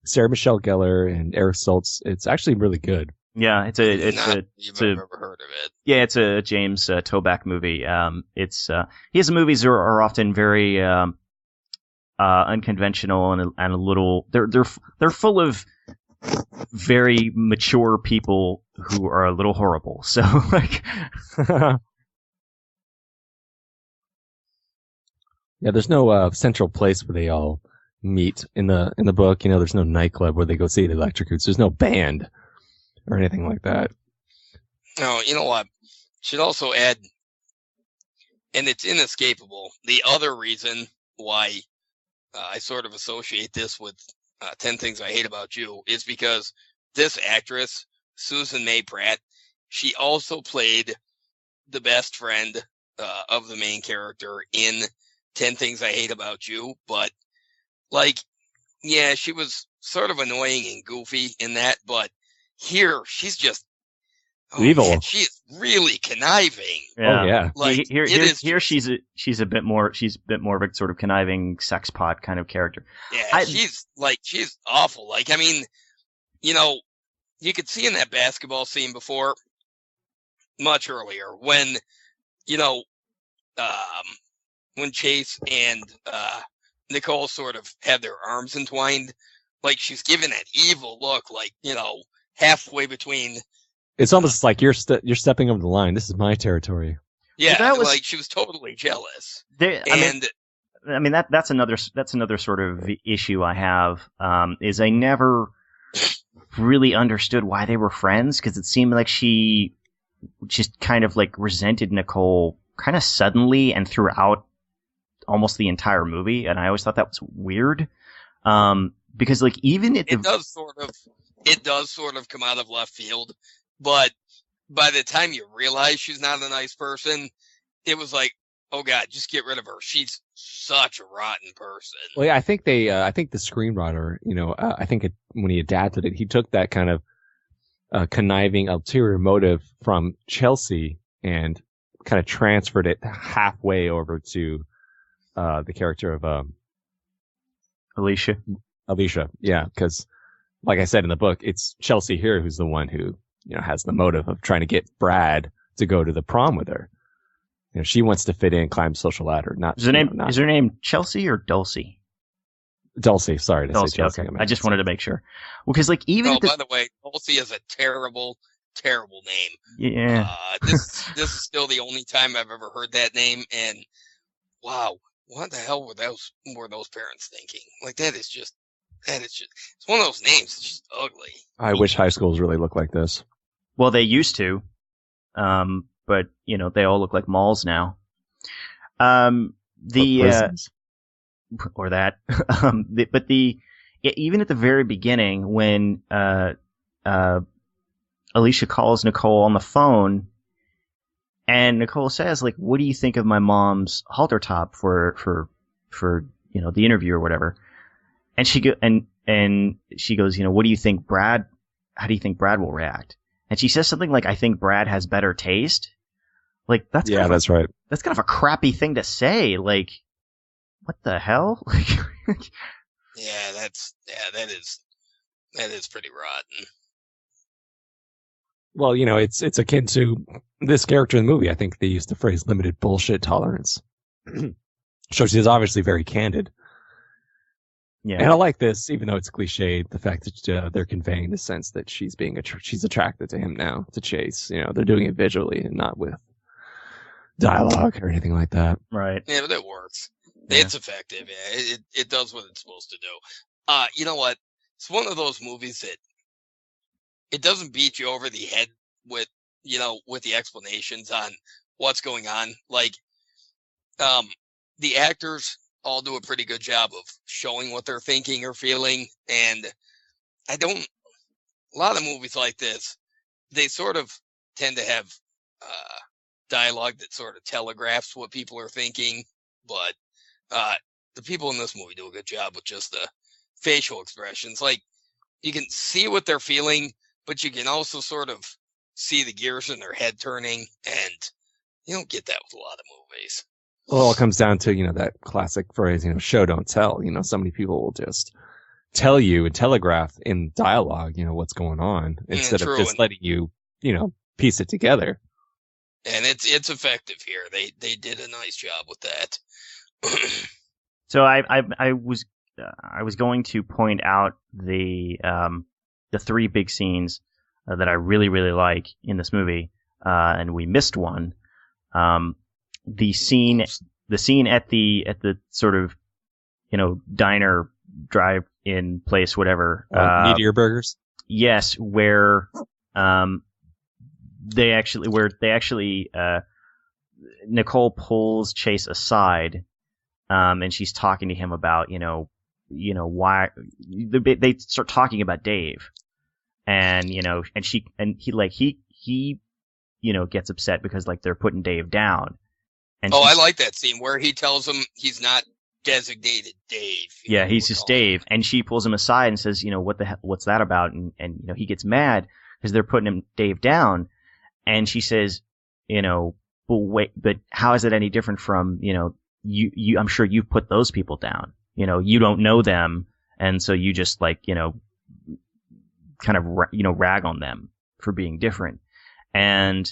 Sarah Michelle Gellar and Eric Stoltz. It's actually really good. Yeah, it's You've ever heard of it? Yeah, it's a James Toback movie. His movies are often very unconventional and a little. They're full of very mature people who are a little horrible. So like. Yeah, there's no central place where they all meet in the book. There's no nightclub where they go see the Electrocutes. There's no band or anything like that. No, you know what? Should also add, and it's inescapable. The other reason why I sort of associate this with 10 Things I Hate About You is because this actress, Susan May Pratt, she also played the best friend of the main character in 10 Things I Hate About You. But, like, yeah, she was sort of annoying and goofy in that. But here, she's just evil. Man, she is really conniving. Yeah. Oh yeah. Like here she's a bit more of a sort of conniving sex pot kind of character. Yeah, she's awful. Like, I mean, you could see in that basketball scene before, much earlier, when when Chase and Nicole sort of had their arms entwined, like she's giving that evil look, like halfway between. It's almost like you're stepping over the line. This is my territory. Yeah, like she was totally jealous. I mean that's another sort of issue I have. Is I never really understood why they were friends, because it seemed like she just kind of like resented Nicole kind of suddenly and throughout almost the entire movie, and I always thought that was weird. Because like even it does sort of come out of left field. But by the time you realize she's not a nice person, it was like, oh God, just get rid of her. She's such a rotten person. Well, yeah, I think the screenwriter, when he adapted it, he took that kind of conniving ulterior motive from Chelsea and kind of transferred it halfway over to the character of Alicia. Yeah, because like I said in the book, it's Chelsea here who's the one who has the motive of trying to get Brad to go to the prom with her. She wants to fit in, climb the social ladder. Is her name Chelsea or Dulcie? Dulcie, sorry to say Chelsea. Okay. I just wanted to make sure. Well, because like even by the way, Dulcie is a terrible, terrible name. Yeah. This is still the only time I've ever heard that name, and wow, what the hell were those parents thinking? Like that is just it's one of those names. It's just ugly. I wish high schools really looked like this. Well, they used to, but they all look like malls now. Or that. Even at the very beginning, when Alicia calls Nicole on the phone, and Nicole says, like, "What do you think of my mom's halter top for the interview or whatever?" And she goes, what do you think Brad? How do you think Brad will react? And she says something like, "I think Brad has better taste." Like that's right. That's kind of a crappy thing to say. Like, what the hell? Yeah, that is pretty rotten. Well, it's akin to this character in the movie. I think they used the phrase "limited bullshit tolerance." So she's obviously very candid. Yeah, and I like this, even though it's cliched, the fact that they're conveying the sense that she's she's attracted to him now, to Chase. They're doing it visually and not with dialogue or anything like that. Right. Yeah, but it works. Yeah. It's effective. Yeah, it does what it's supposed to do. You know what? It's one of those movies that it doesn't beat you over the head with the explanations on what's going on. Like, the actors all do a pretty good job of showing what they're thinking or feeling. And a lot of movies like this, they sort of tend to have dialogue that sort of telegraphs what people are thinking. But the people in this movie do a good job with just the facial expressions. Like, you can see what they're feeling, but you can also sort of see the gears in their head turning. And you don't get that with a lot of movies. Well, it all comes down to, that classic phrase, show, don't tell. So many people will just tell you and telegraph in dialogue, what's going on instead of just letting you, piece it together. And it's effective here. They did a nice job with that. So I was going to point out the 3 big scenes that I really, really like in this movie, and we missed one. The scene at the sort of, diner, drive-in place, whatever. Meteor Burgers. Yes, where they actually Nicole pulls Chase aside, and she's talking to him about why they start talking about Dave, and he gets upset because they're putting Dave down. And I like that scene where he tells him he's not designated Dave. Yeah, he's just Dave, and she pulls him aside and says, what's that about? And he gets mad because they're putting Dave down, and she says, but how is it any different from, you I'm sure you've put those people down. You don't know them, and so you just kind of rag on them for being different. And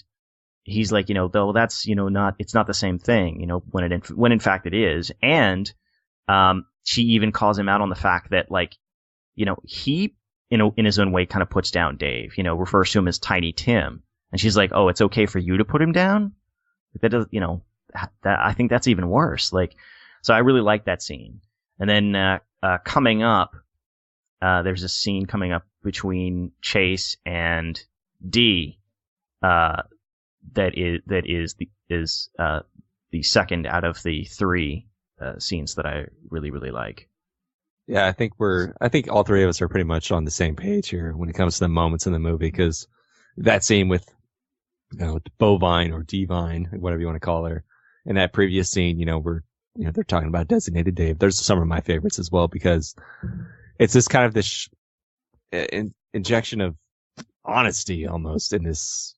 he's like, though that's it's not the same thing, when in fact it is. And she even calls him out on the fact that he in his own way kind of puts down Dave, refers to him as Tiny Tim, and she's like, oh, it's okay for you to put him down. That does, that I think that's even worse. So I really like that scene. And then coming up, there's a scene coming up between Chase and D, that is the second out of the 3 scenes that I really, really like. Yeah, I think all 3 of us are pretty much on the same page here when it comes to the moments in the movie, because that scene with Bovine or Divine, whatever you want to call her, and that previous scene, they're talking about designated Dave. There's some of my favorites as well, because it's this kind of this injection of honesty almost in this,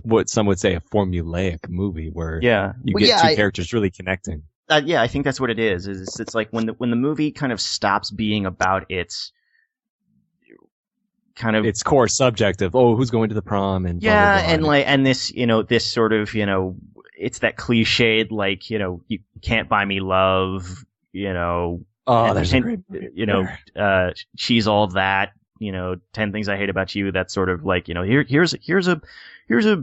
what some would say a formulaic movie, where you get 2 characters really connecting. I think that's what it is. It's like when the movie kind of stops being about its kind of its core subject of who's going to the prom and blah, blah, blah. and this this sort of it's that cliched you can't buy me love, there's a great movie. She's all that, 10 things I hate about you. That's sort of here's a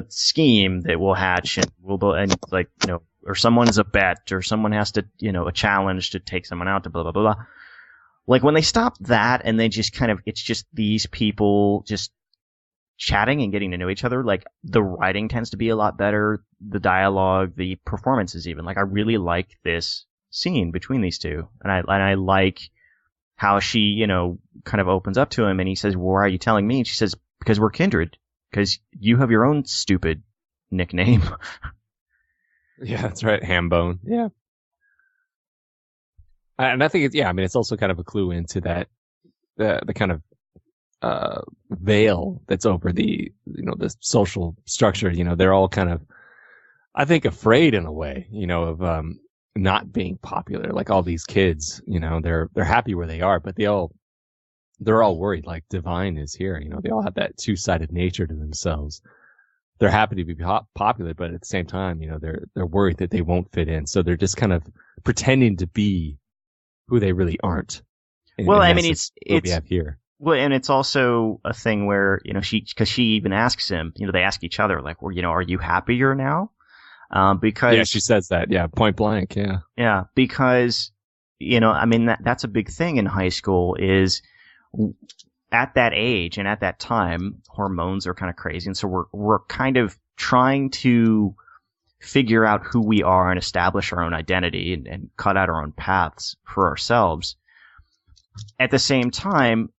scheme that will hatch, and or someone's a bet, or someone has to a challenge to take someone out to blah blah blah blah. When they stop that and they just it's just these people just chatting and getting to know each other, the writing tends to be a lot better, the dialogue, the performances even. I really like this scene between these 2, and I like how she kind of opens up to him, and he says, well, why are you telling me? And she says, because we're kindred, because you have your own stupid nickname. Yeah, that's right, Hambone. Yeah. And I think it's also kind of a clue into that, the kind of veil that's over the the social structure. They're all kind of, I think, afraid in a way, of not being popular. All these kids, they're happy where they are, but they're all worried. Divine is here. They all have that 2-sided nature to themselves. They're happy to be popular, but at the same time, they're worried that they won't fit in. So they're just kind of pretending to be who they really aren't. It's what we have here. Well, and it's also a thing where because she even asks him, they ask each other are you happier now? Because she says that, point blank, yeah, because that's a big thing in high school is at that age and at that time hormones are kind of crazy, and so we're kind of trying to figure out who we are and establish our own identity and cut out our own paths for ourselves. At the same time,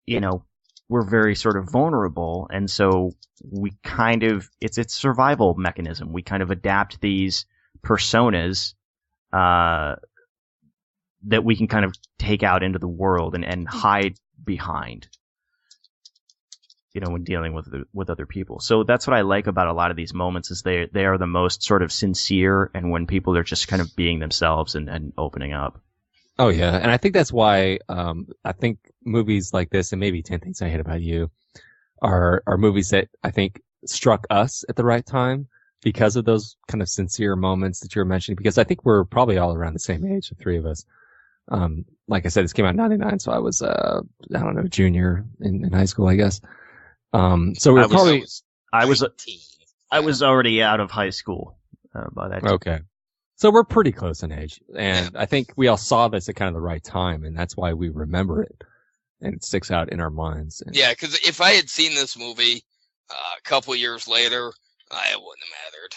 we're very sort of vulnerable, and so we kind of it's survival mechanism. We kind of adapt these personas that we can kind of take out into the world and hide behind, when dealing with other people. So that's what I like about a lot of these moments is they are the most sort of sincere, and when people are just kind of being themselves and opening up. Oh yeah, and I think that's why I think movies like this, and maybe 10 Things I Hate About You, are movies that I think struck us at the right time because of those kind of sincere moments that you were mentioning. Because I think we're probably all around the same age, the three of us. Like I said, this came out in '99, so I was I don't know, junior in high school, I guess. So we're probably I was 19. I was already out of high school by that time. okay. So we're pretty close in age, and I think we all saw this at kind of the right time, and that's why we remember it, and it sticks out in our minds. And, Yeah, because if I had seen this movie a couple years later, it wouldn't have mattered.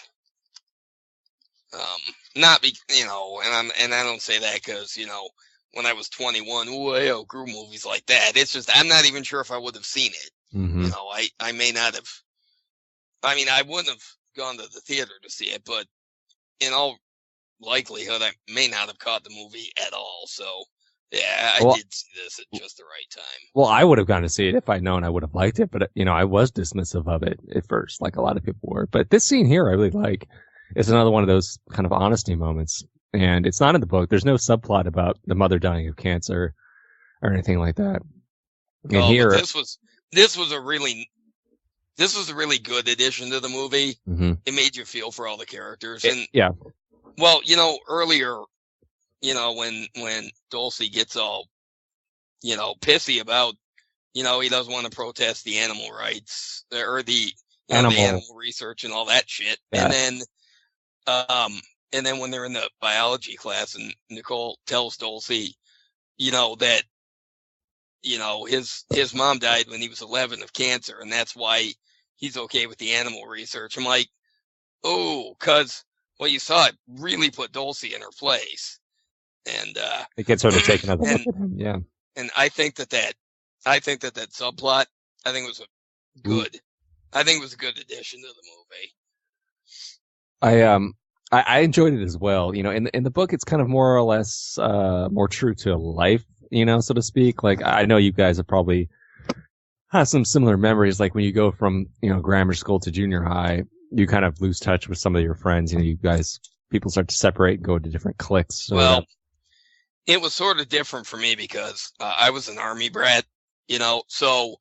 Not be, and I don't say that because when I was 21, I outgrew movies like that. It's just I'm not even sure if I would have seen it. mm-hmm. I may not have. I mean, I wouldn't have gone to the theater to see it, but in all likelihood, I may not have caught the movie at all. So, yeah, I did see this at just the right time. Well, I would have gone to see it if I'd known I would have liked it, but I was dismissive of it at first, like a lot of people were. But this scene here, I really like. It's another one of those kind of honesty moments, and it's not in the book. There's no subplot about the mother dying of cancer or anything like that. And here, but this was a really good addition to the movie. Mm-hmm. It made you feel for all the characters, yeah. Well, earlier, when Dulcie gets all, pissy about, he doesn't want to protest the animal rights or the animal research and all that shit. Yeah. And then when they're in the biology class and Nicole tells Dulcie, that, his mom died when he was 11 of cancer, and that's why he's okay with the animal research. I'm like, oh, because well, you saw it really put Dulcie in her place, and it gets her to take another look at him. Yeah, and I think that subplot, I think was a good addition to the movie. I enjoyed it as well. In the book, it's kind of more or less more true to life, so to speak. Like I know you guys have probably had some similar memories. Like when you go from grammar school to junior high, you kind of lose touch with some of your friends. People start to separate and go to different cliques. Well, it was sort of different for me because I was an Army brat, so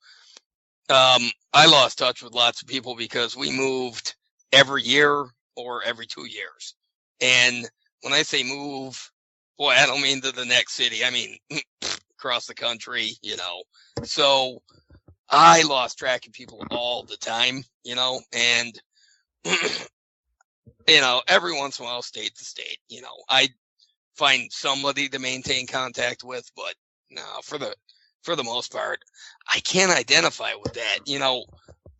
I lost touch with lots of people because we moved every year or every 2 years. And when I say move, boy, I don't mean to the next city. I mean across the country, So I lost track of people all the time, and every once in a while, state to state, I find somebody to maintain contact with, but no, for the most part, I can't identify with that.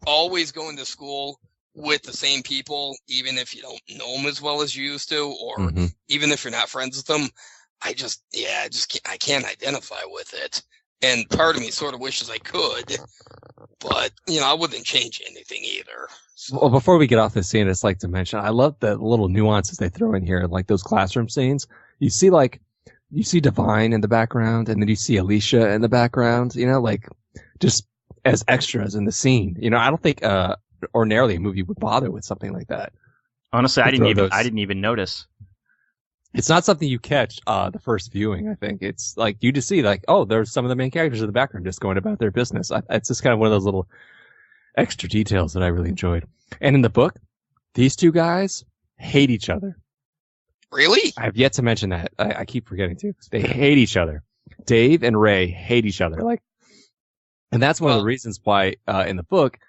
Always going to school with the same people, even if you don't know them as well as you used to, or even if you're not friends with them, I can't identify with it. And part of me sort of wishes I could, but I wouldn't change anything either. So. Well, before we get off this scene, I'd just like to mention I love the little nuances they throw in here, like those classroom scenes. You see Divine in the background, and then you see Alicia in the background. Like just as extras in the scene. I don't think ordinarily a movie would bother with something like that. Honestly, I didn't even notice. It's not something you catch the first viewing. I think it's like you just see like, oh, there's some of the main characters in the background just going about their business. It's just kind of one of those little extra details that I really enjoyed. And in the book, these two guys hate each other. Really? I have yet to mention that. I keep forgetting to. They hate each other. Dave and Ray hate each other. And that's one of the reasons why in the book,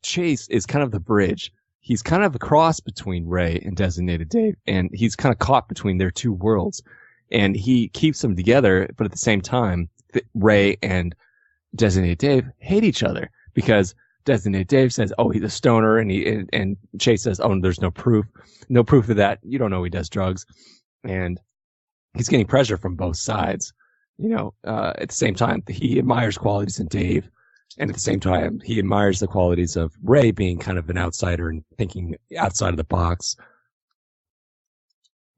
Chase is kind of the bridge. He's kind of a cross between Ray and Designated Dave, and he's kind of caught between their two worlds. And he keeps them together, but at the same time, Ray and Designated Dave hate each other because Designated Dave says, "Oh, he's a stoner," and Chase says, "Oh, there's no proof of that. You don't know he does drugs," and he's getting pressure from both sides. At the same time, he admires qualities in Dave, and at the same time, he admires the qualities of Ray being kind of an outsider and thinking outside of the box.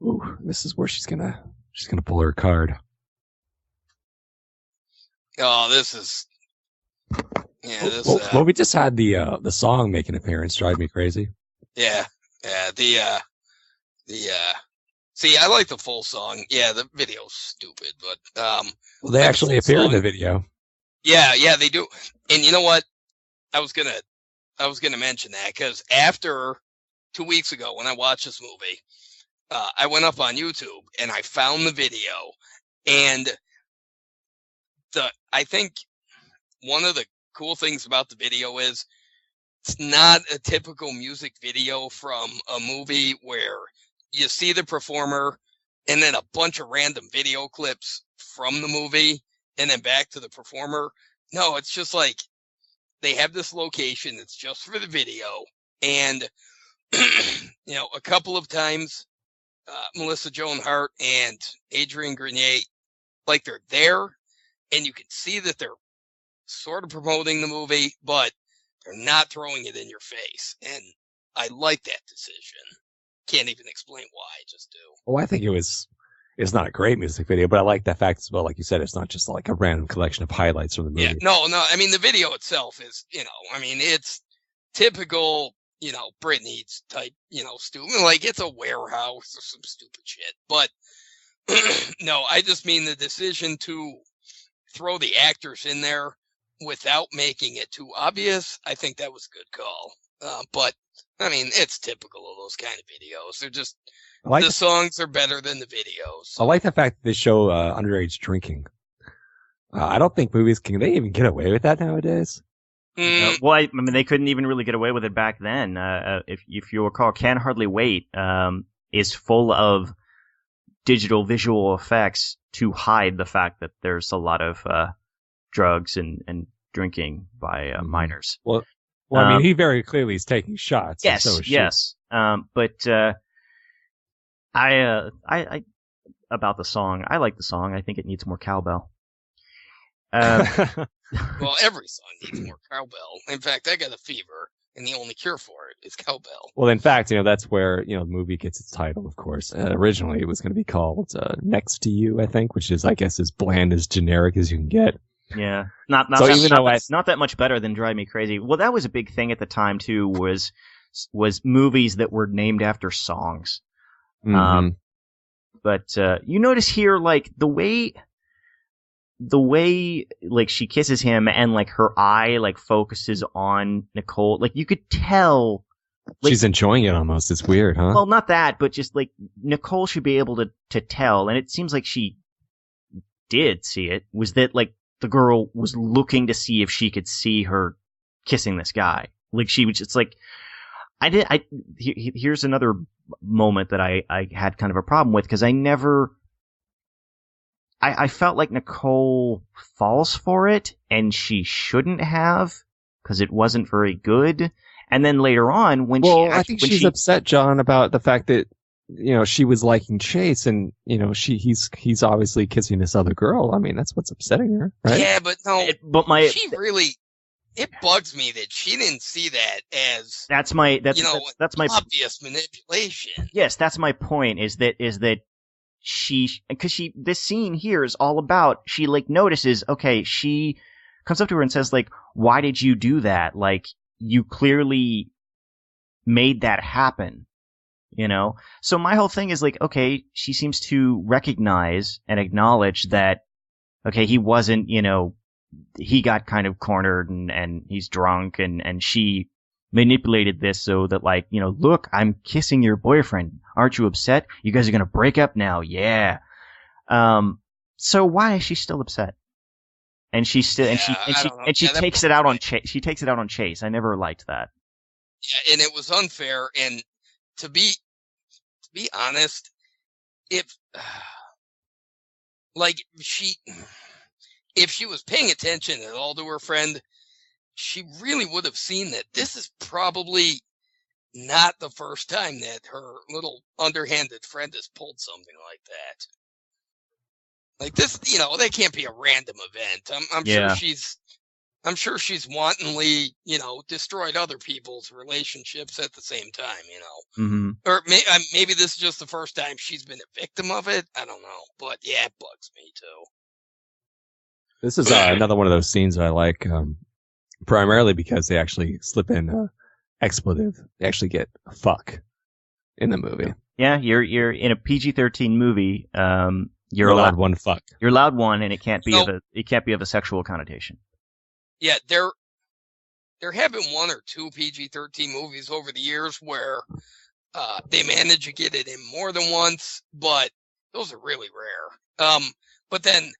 Ooh, this is where she's gonna pull her card. Oh, this is. Yeah, well, we just had the song make an appearance, drive me crazy. Yeah, the See, I like the full song. Yeah, the video's stupid, but well, they actually appear in the video. Yeah, they do. And you know what? I was gonna mention that because after 2 weeks ago when I watched this movie, I went up on YouTube and I found the video, and I think one of the cool things about the video is it's not a typical music video from a movie where you see the performer and then a bunch of random video clips from the movie and then back to the performer. No, it's just like they have this location that's just for the video. And, a couple of times, Melissa Joan Hart and Adrienne Grenier, like they're there and you can see that they're sort of promoting the movie, but they're not throwing it in your face. And I like that decision. Can't even explain why, I just do. Well, I think it's not a great music video, but I like that fact as well. Like you said, it's not just like a random collection of highlights from the movie. Yeah, no. I mean, the video itself is, it's typical, Britney type, stupid. Like, it's a warehouse or some stupid shit. But, no, I just mean the decision to throw the actors in there without making it too obvious. I think that was a good call. But, I mean, it's typical of those kind of videos. They're just, the songs are better than the videos. So. I like the fact that they show underage drinking. I don't think movies can they even get away with that nowadays. Well, I mean, they couldn't even really get away with it back then. If you recall, Can Hardly Wait is full of digital visual effects to hide the fact that there's a lot of drugs and drinking by minors. Well, I mean, he very clearly is taking shots. Yes, so is she. yes. But I about the song. I like the song. I think it needs more cowbell. Well, every song needs more cowbell. In fact, I got a fever, and the only cure for it is cowbell. Well, in fact, that's where the movie gets its title. Of course, originally it was going to be called "Next to You," I think, which is, I guess, as bland as generic as you can get. Yeah, not that much better than Drive Me Crazy. Well, that was a big thing at the time too. Was movies that were named after songs. Mm-hmm. But you notice here, like the way like she kisses him and like her eye like focuses on Nicole, like you could tell like, she's enjoying it almost. It's weird, huh? Well, not that, but just like Nicole should be able to tell, and it seems like she did see it. Was that like the girl was looking to see if she could see her kissing this guy? Like she was just like, here's another moment that I had kind of a problem with because I felt like Nicole falls for it and she shouldn't have because it wasn't very good. And then later on when I think she's upset, John, about the fact that she was liking Chase and he's obviously kissing this other girl. I mean, that's what's upsetting her, right? Yeah, but no. It bugs me that she didn't see that as that's my obvious manipulation. Yes, that's my point. Is that this scene here is all about she like notices. Okay, she comes up to her and says like, "Why did you do that? Like you clearly made that happen." So my whole thing is like, okay, she seems to recognize and acknowledge that, okay, he wasn't, he got kind of cornered and he's drunk and she manipulated this so that like, look, I'm kissing your boyfriend. Aren't you upset? You guys are going to break up now. Yeah. So why is she still upset? And she still, she takes it out on Chase. She takes it out on Chase. I never liked that. Yeah. And it was unfair. And to be honest, if she was paying attention at all to her friend, she really would have seen that this is probably not the first time that her little underhanded friend has pulled something like that. Like this, that can't be a random event. I'm sure she's wantonly, destroyed other people's relationships at the same time, Mm-hmm. Or maybe this is just the first time she's been a victim of it. I don't know, but yeah, it bugs me too. This is another one of those scenes that I like, primarily because they actually slip in expletive. They actually get fuck in the movie. Yeah, you're in a PG-13 movie. You're allowed one fuck. You're allowed one, and it can't be So- of a sexual connotation. Yeah, there have been one or two PG-13 movies over the years where they manage to get it in more than once, but those are really rare. But then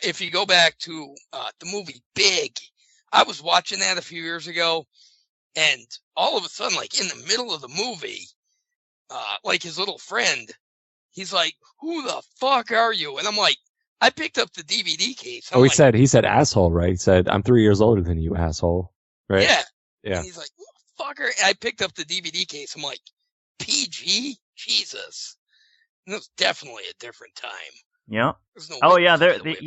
if you go back to the movie Big, I was watching that a few years ago, and all of a sudden, like in the middle of the movie, like his little friend, he's like, "Who the fuck are you?" And I'm like, I picked up the DVD case. I'm Oh, like, he said asshole, right? He said, "I'm 3 years older than you, asshole." Right? Yeah. Yeah. And he's like, "Fucker." And I picked up the DVD case. I'm like, PG? Jesus. And it was definitely a different time. Yeah. There's no Oh way yeah, you could get away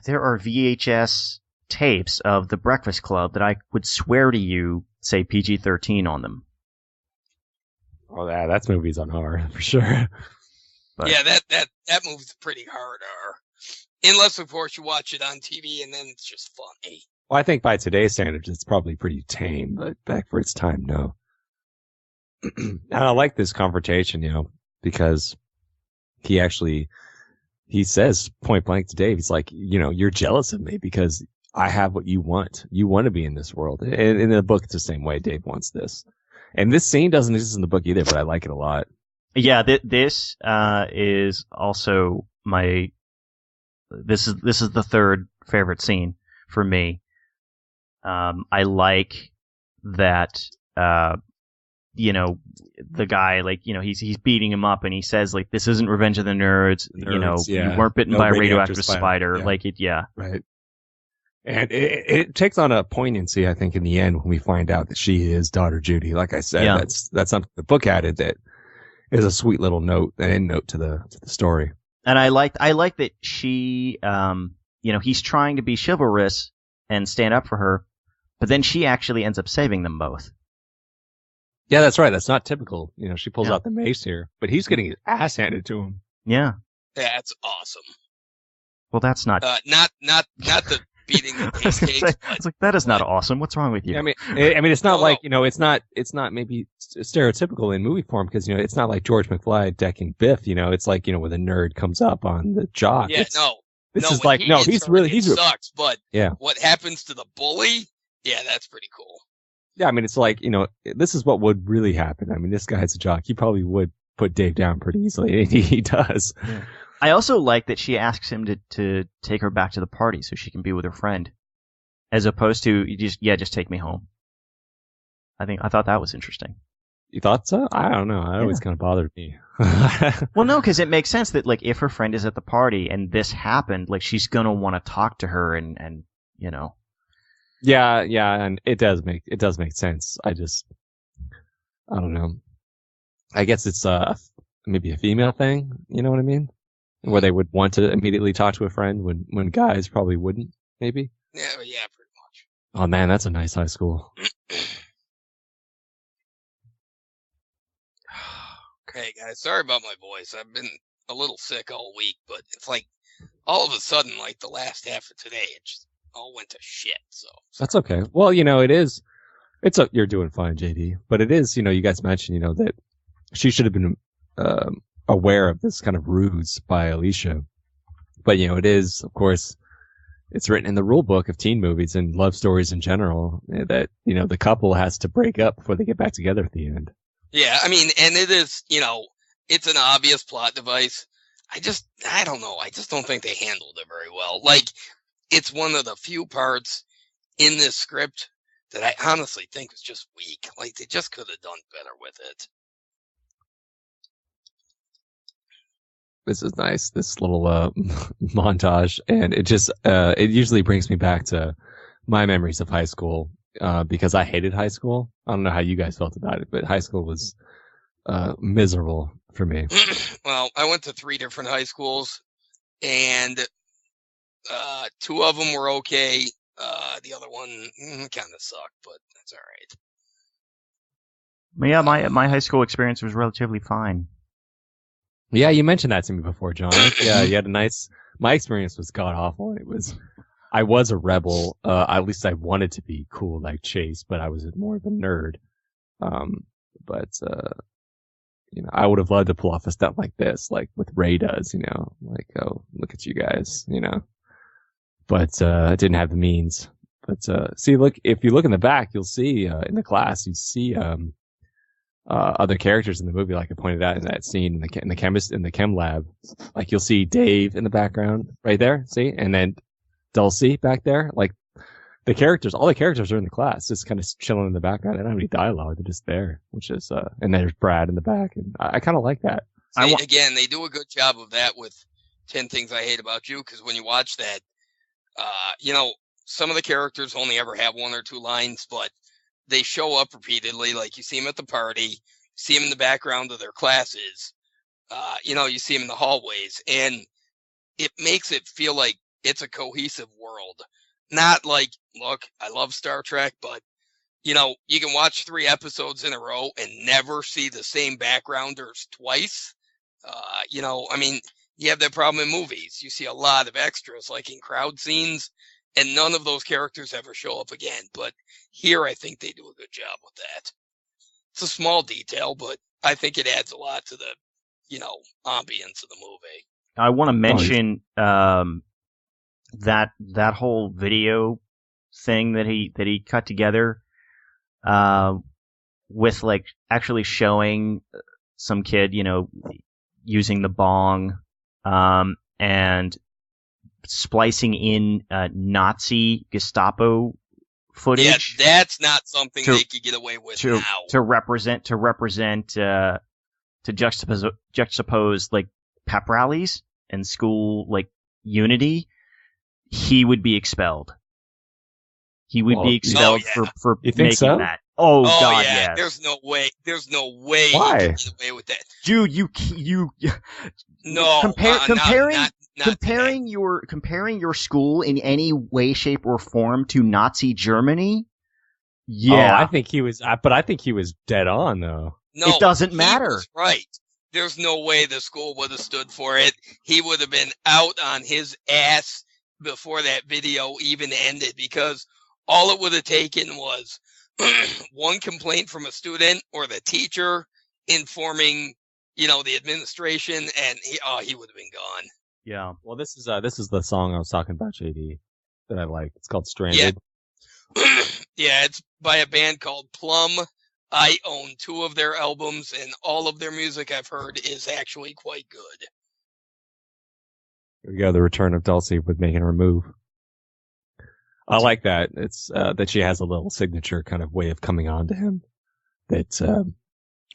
there are VHS tapes of The Breakfast Club that I would swear to you say PG-13 on them. Oh, yeah, that's movies on horror for sure. But, Yeah, that movie's pretty hard R. Unless, of course, you watch it on TV and then it's just funny. Well, I think by today's standards, it's probably pretty tame, but back for its time, no. And I like this confrontation, because he says point blank to Dave, he's like, you're jealous of me because I have what you want. You want to be in this world. And in the book, it's the same way. Dave wants this. And this scene doesn't exist in the book either, but I like it a lot. Yeah, this is also this is the third favorite scene for me. I like that, the guy, like, he's beating him up and he says, like, this isn't Revenge of the Nerds. Yeah. You weren't bitten No by a radioactive radioactive spider. Yeah. Like it, yeah. Right. And it takes on a poignancy, I think, in the end when we find out that she is daughter Judy. Like I said, Yeah. that's something the book added that is a sweet little note, an end note to the story. And I like that she, he's trying to be chivalrous and stand up for her, but then she actually ends up saving them both. Yeah, that's right. That's not typical. She pulls Yeah. out the mace here, but he's getting his ass handed to him. Yeah. That's awesome. Well, that's not. Not the beating the It's pancakes, but like, that is not awesome. What's wrong with you? I mean, it's not No, like, it's not maybe stereotypical in movie form because, it's not like George McFly decking Biff, it's like, when the nerd comes up on the jock. yeah, This is when like, he no, gets he's hurt, really, it sucks, but yeah. what happens to the bully? Yeah, that's pretty cool. Yeah, I mean, it's like, this is what would really happen. I mean, this guy's a jock. He probably would put Dave down pretty easily, and he does. Yeah. I also like that she asks him to take her back to the party so she can be with her friend, as opposed to just take me home. I thought that was interesting. You thought so? I don't know. It always kind of bothered me. Well, no, because it makes sense that, like, if her friend is at the party and this happened, like, she's gonna want to talk to her and. Yeah, and it does make sense. I don't know. I guess it's maybe a female thing. You know what I mean? Where they would want to immediately talk to a friend when guys probably wouldn't. Maybe. Yeah, pretty much. Oh man, that's a nice high school. Hey guys, sorry about my voice. I've been a little sick all week, but it's like all of a sudden, like the last half of today, it just all went to shit. So That's okay. Well, it is. You're doing fine, JD. But it is. You guys mentioned, that she should have been aware of this kind of ruse by Alicia. But it is, of course, it's written in the rule book of teen movies and love stories in general that the couple has to break up before they get back together at the end. yeah, I mean, and it is, it's an obvious plot device. I don't know. I just don't think they handled it very well. Like, it's one of the few parts in this script that I honestly think was just weak. Like, they just could have done better with it. This is nice, this little montage, and it usually brings me back to my memories of high school because I hated high school. I don't know how you guys felt about it, but high school was miserable for me. Well, I went to 3 different high schools, and 2 of them were okay. The other one kind of sucked, but that's all right. But yeah, my high school experience was relatively fine. Yeah, you mentioned that to me before, John. Yeah, you had my experience was god awful. It was I was a rebel. At least I wanted to be cool like Chase, but I was more of a nerd. But I would have loved to pull off a stunt like this, like what Ray does, like, oh, look at you guys, but, I didn't have the means. But, see, look, if you look in the back, you'll see, in the class, you see, other characters in the movie, like I pointed out in that scene in the chem lab. Like you'll see Dave in the background right there, see? And then Dulcie back there. Like all the characters are in the class, just kind of chilling in the background. They don't have any dialogue, they're just there, which is, and there's Brad in the back, and I kind of like that. See, again, they do a good job of that with 10 Things I Hate About You, because when you watch that, some of the characters only ever have one or two lines, but they show up repeatedly. Like you see them at the party, you see them in the background of their classes, you see them in the hallways, and it makes it feel like it's a cohesive world. Not like, look, I love Star Trek, but you can watch 3 episodes in a row and never see the same backgrounders twice. You have that problem in movies. You see a lot of extras, like in crowd scenes, and none of those characters ever show up again. But here, I think they do a good job with that. It's a small detail, but I think it adds a lot to the, ambience of the movie. I want to mention that whole video thing that he cut together, with like actually showing some kid, using the bong, and splicing in Nazi Gestapo footage. Yeah, that's not something they could get away with now. To juxtapose like pep rallies and school like unity. He would be expelled. He would be expelled for making that. Oh God, yeah. yes. There's no way. Why? You can get away with that, dude. You no. Comparing your school in any way, shape, or form to Nazi Germany. Yeah, I think he was dead on though. No, it doesn't matter. He was right. There's no way the school would have stood for it. He would have been out on his ass before that video even ended, because all it would have taken was one complaint from a student or the teacher informing, the administration, and he would have been gone. Yeah. Well, this is the song I was talking about, JD, that I like. It's called Stranded. Yeah. Yeah, it's by a band called Plum. I own 2 of their albums, and all of their music I've heard is actually quite good. Here we go, the return of Dulcie with making her move. I like that. It's that she has a little signature kind of way of coming on to him that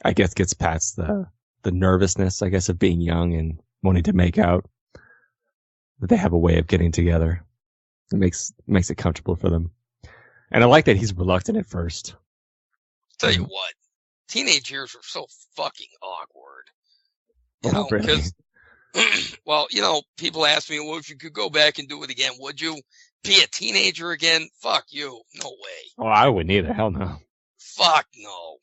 I guess gets past the nervousness, I guess, of being young and wanting to make out. That they have a way of getting together. It makes it comfortable for them. And I like that he's reluctant at first. Tell you what, teenage years are so fucking awkward. Really? Because, well, people ask me, well, if you could go back and do it again, would you be a teenager again? Fuck you. No way. Oh, I wouldn't either. Hell no. Fuck no.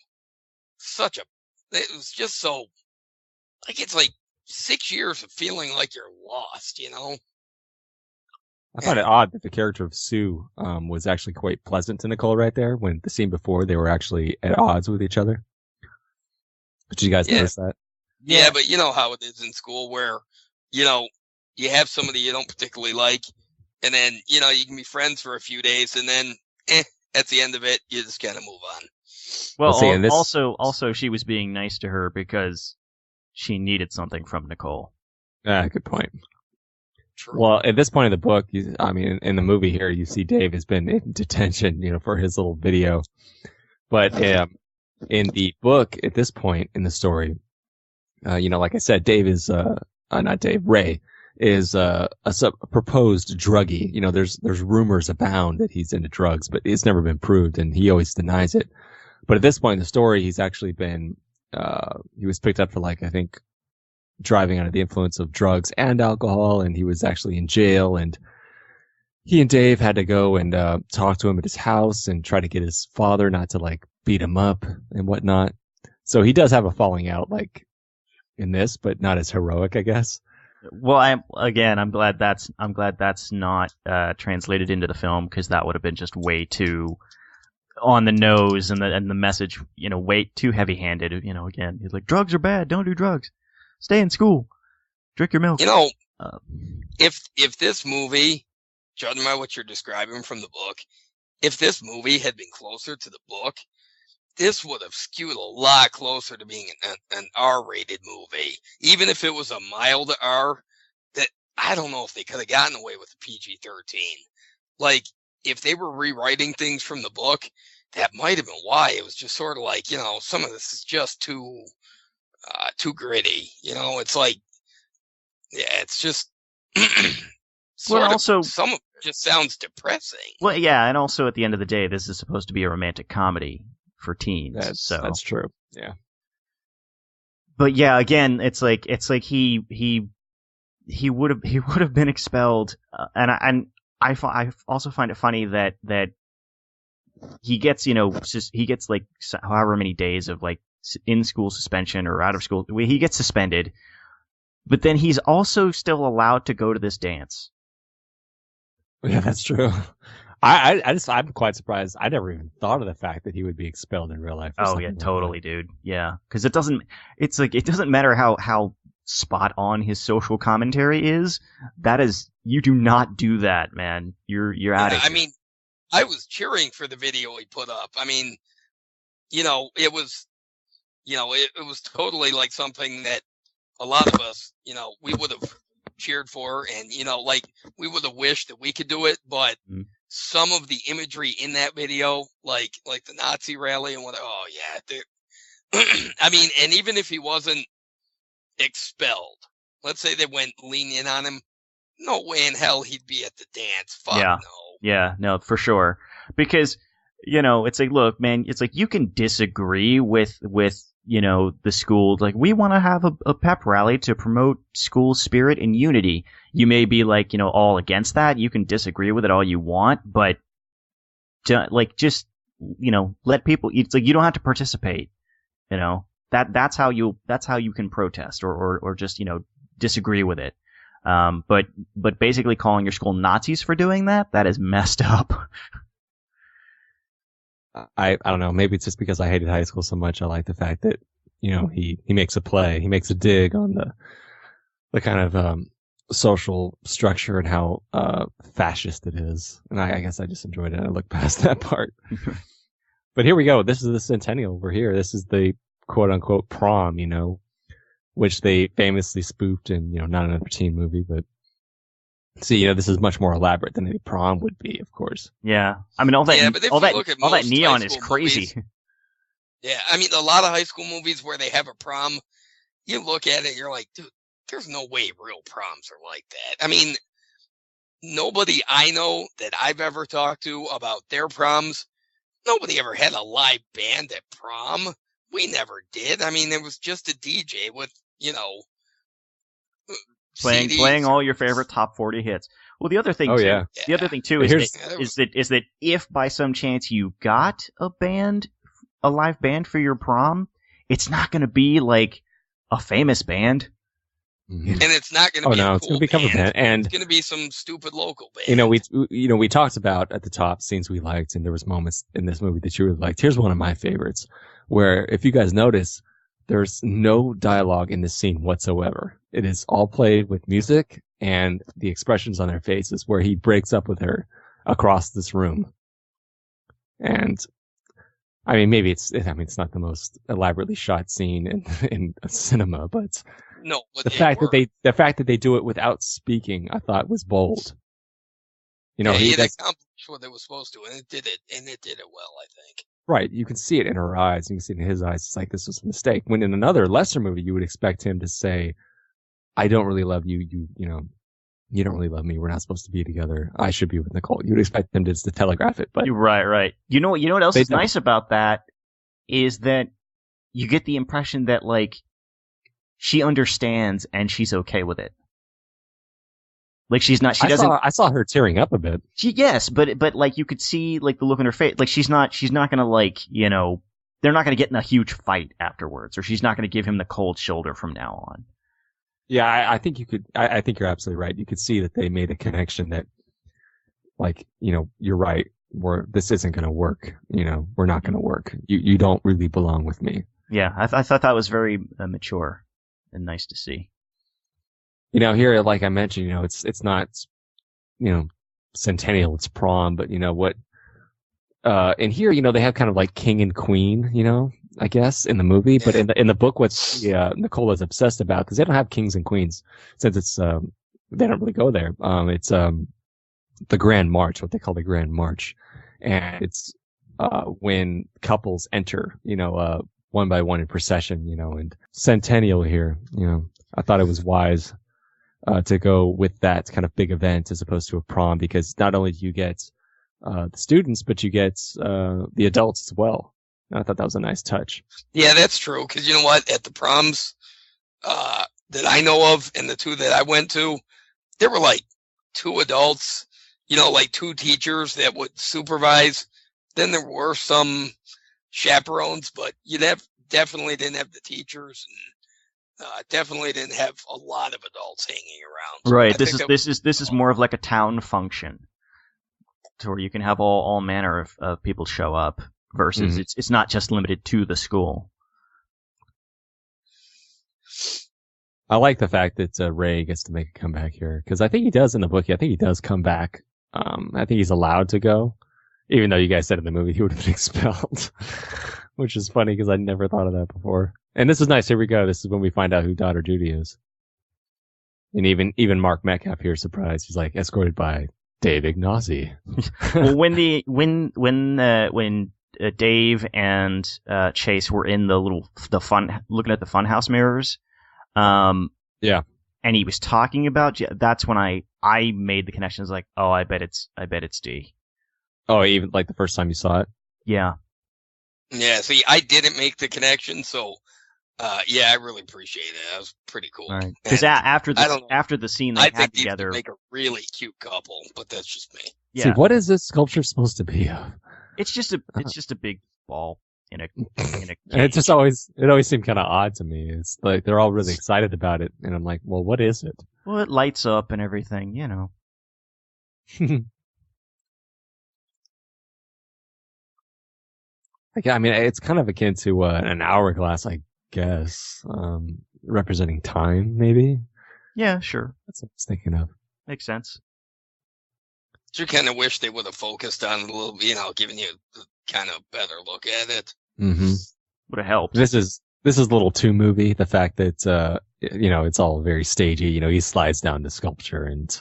It was just so, like, it's like 6 years of feeling like you're lost, I find it odd that the character of Sue was actually quite pleasant to Nicole right there, when the scene before they were actually at odds with each other. Did you guys notice that? Yeah, but you know how it is in school where, you have somebody you don't particularly like, and then, you can be friends for a few days, and then, at the end of it, you just kind of move on. Well, also she was being nice to her because she needed something from Nicole. Good point. True. Well, at this point in the book, in the movie here, you see Dave has been in detention, for his little video. But in the book, at this point in the story, like I said, Ray is a proposed druggie. There's rumors abound that he's into drugs, but it's never been proved, and he always denies it. But at this point in the story, he's actually been he was picked up for, like, I think, driving under the influence of drugs and alcohol, and he was actually in jail, and he and Dave had to go and talk to him at his house and try to get his father not to, like, beat him up and whatnot. So he does have a falling out, like, in this, but not as heroic, I guess. Well, I'm glad that's not translated into the film, because that would have been just way too on the nose, and the message, way too heavy-handed. Again, he's like, drugs are bad. Don't do drugs. Stay in school. Drink your milk. If this movie, judging by what you're describing from the book, if this movie had been closer to the book, this would have skewed a lot closer to being an R-rated movie. Even if it was a mild R, that I don't know if they could have gotten away with a PG-13. Like, if they were rewriting things from the book, that might have been why. It was just sort of like, some of this is just too gritty. It's like, yeah, it's just some of it just sounds depressing. Well, yeah, and also at the end of the day, this is supposed to be a romantic comedy for teens. That's true. Yeah. But yeah, again, it's like he would have been expelled, and I also find it funny that he gets like however many days of like in school suspension or out of school. He gets suspended, but then he's also still allowed to go to this dance. Yeah, that's true. I'm quite surprised. I never even thought of the fact that he would be expelled in real life. Oh yeah, totally, dude. Yeah, because it doesn't matter how spot on his social commentary is. That is, you do not do that, man. You're out of here. I mean, I was cheering for the video he put up. I mean, it was, it was totally like something that a lot of us, we would have cheered for, and like we would have wished that we could do it, but some of the imagery in that video, like the Nazi rally and what, oh yeah, I mean, and even if he wasn't expelled, let's say they went lenient on him, no way in hell he'd be at the dance. Fuck yeah. No. Yeah, no, for sure. Because, it's like, look, man, it's like you can disagree with the school. Like, we want to have a pep rally to promote school spirit and unity. You may be like, all against that. You can disagree with it all you want, but just let people. It's like you don't have to participate. That's how you can protest or just disagree with it. But basically calling your school Nazis for doing that is messed up. I don't know. Maybe it's just because I hated high school so much. I like the fact that, he makes a play. He makes a dig on the kind of, social structure and how, fascist it is. And I guess I just enjoyed it. I looked past that part. But here we go. This is the centennial. We're here. This is the quote unquote prom, which they famously spoofed in, not another teen movie, but see, this is much more elaborate than any prom would be, of course. Yeah. I mean, all that neon is crazy. Movies, yeah. I mean, a lot of high school movies where they have a prom, you look at it, you're like, dude, there's no way real proms are like that. I mean, nobody I know that I've ever talked to about their proms, nobody ever had a live band at prom. We never did. I mean, there was just a DJ with, playing all your favorite top 40 hits. Well, the other thing, the other thing too is that if by some chance you got a live band for your prom, it's not going to be like a famous band. And it's not going to be it's going to be a cover band, and it's going to be some stupid local band. We talked about at the top scenes we liked, and there was moments in this movie that you really liked. Here's one of my favorites, where if you guys notice, there's no dialogue in this scene whatsoever. It is all played with music and the expressions on their faces, where he breaks up with her across this room. And I mean, maybe it's not the most elaborately shot scene in a cinema, but no, but the fact that they do it without speaking, I thought was bold. It accomplished what they were supposed to, and it did it well, I think. Right, you can see it in her eyes, you can see it in his eyes. It's like this was a mistake. When in another lesser movie, you would expect him to say, "I don't really love you. You don't really love me. We're not supposed to be together. I should be with Nicole." You would expect him to telegraph it, but right. You know what else is nice about that is that you get the impression that like she understands and she's okay with it. Like she's not. I saw her tearing up a bit. But like you could see like the look on her face. Like she's not gonna like they're not gonna get in a huge fight afterwards, or she's not gonna give him the cold shoulder from now on. Yeah, I think you could. I think you're absolutely right. You could see that they made a connection that, like, you're right. This isn't going to work. We're not going to work. You don't really belong with me. Yeah, I thought that was very mature and nice to see. Here, like I mentioned, it's not, Centennial, it's Prom, but what? And here, they have kind of like king and queen, I guess in the movie, but in the book, what's Nicole is obsessed about, because they don't have kings and queens, since it's they don't really go there. It's the Grand March, what they call the Grand March, and it's when couples enter, one by one in procession, and Centennial here, I thought it was wise to go with that kind of big event as opposed to a prom, because not only do you get the students, but you get the adults as well. And I thought that was a nice touch. Yeah, that's true. Because you know what? At the proms that I know of, and the two that I went to, there were like 2 adults, like 2 teachers that would supervise. Then there were some chaperones, but definitely didn't have the teachers, and definitely didn't have a lot of adults hanging around. So right. This is more of like a town function, to where you can have all manner of people show up, versus it's not just limited to the school. I like the fact that Ray gets to make a comeback here, because I think he does in the book. I think he does come back. I think he's allowed to go, even though you guys said in the movie he would have been expelled, which is funny because I never thought of that before. And this is nice. Here we go. This is when we find out who Daughter Judy is. And even Mark Metcalf here is surprised. He's like, escorted by Dave Ignazi. Well, when Dave and Chase were in looking at the funhouse mirrors, yeah, and he was talking about, that's when I made the connections. Like, oh, I bet it's D. Oh, even like the first time you saw it. Yeah. Yeah. See, I didn't make the connection, so I really appreciate it. That was pretty cool. Right. Because after the scene they had together, would make a really cute couple, but that's just me. Yeah. See, what is this sculpture supposed to be of? It's just a big ball in a and it always seemed kind of odd to me. It's like they're all really excited about it, and I'm like, well, what is it? Well, it lights up and everything, I mean, it's kind of akin to an hourglass, I guess, representing time, maybe. Yeah, sure. That's what I was thinking of. Makes sense. You kind of wish they would have focused on it a little, giving you a kind of better look at it. Mm-hmm. Would have helped. This is a little too movie. The fact that it's all very stagey. He slides down the sculpture, and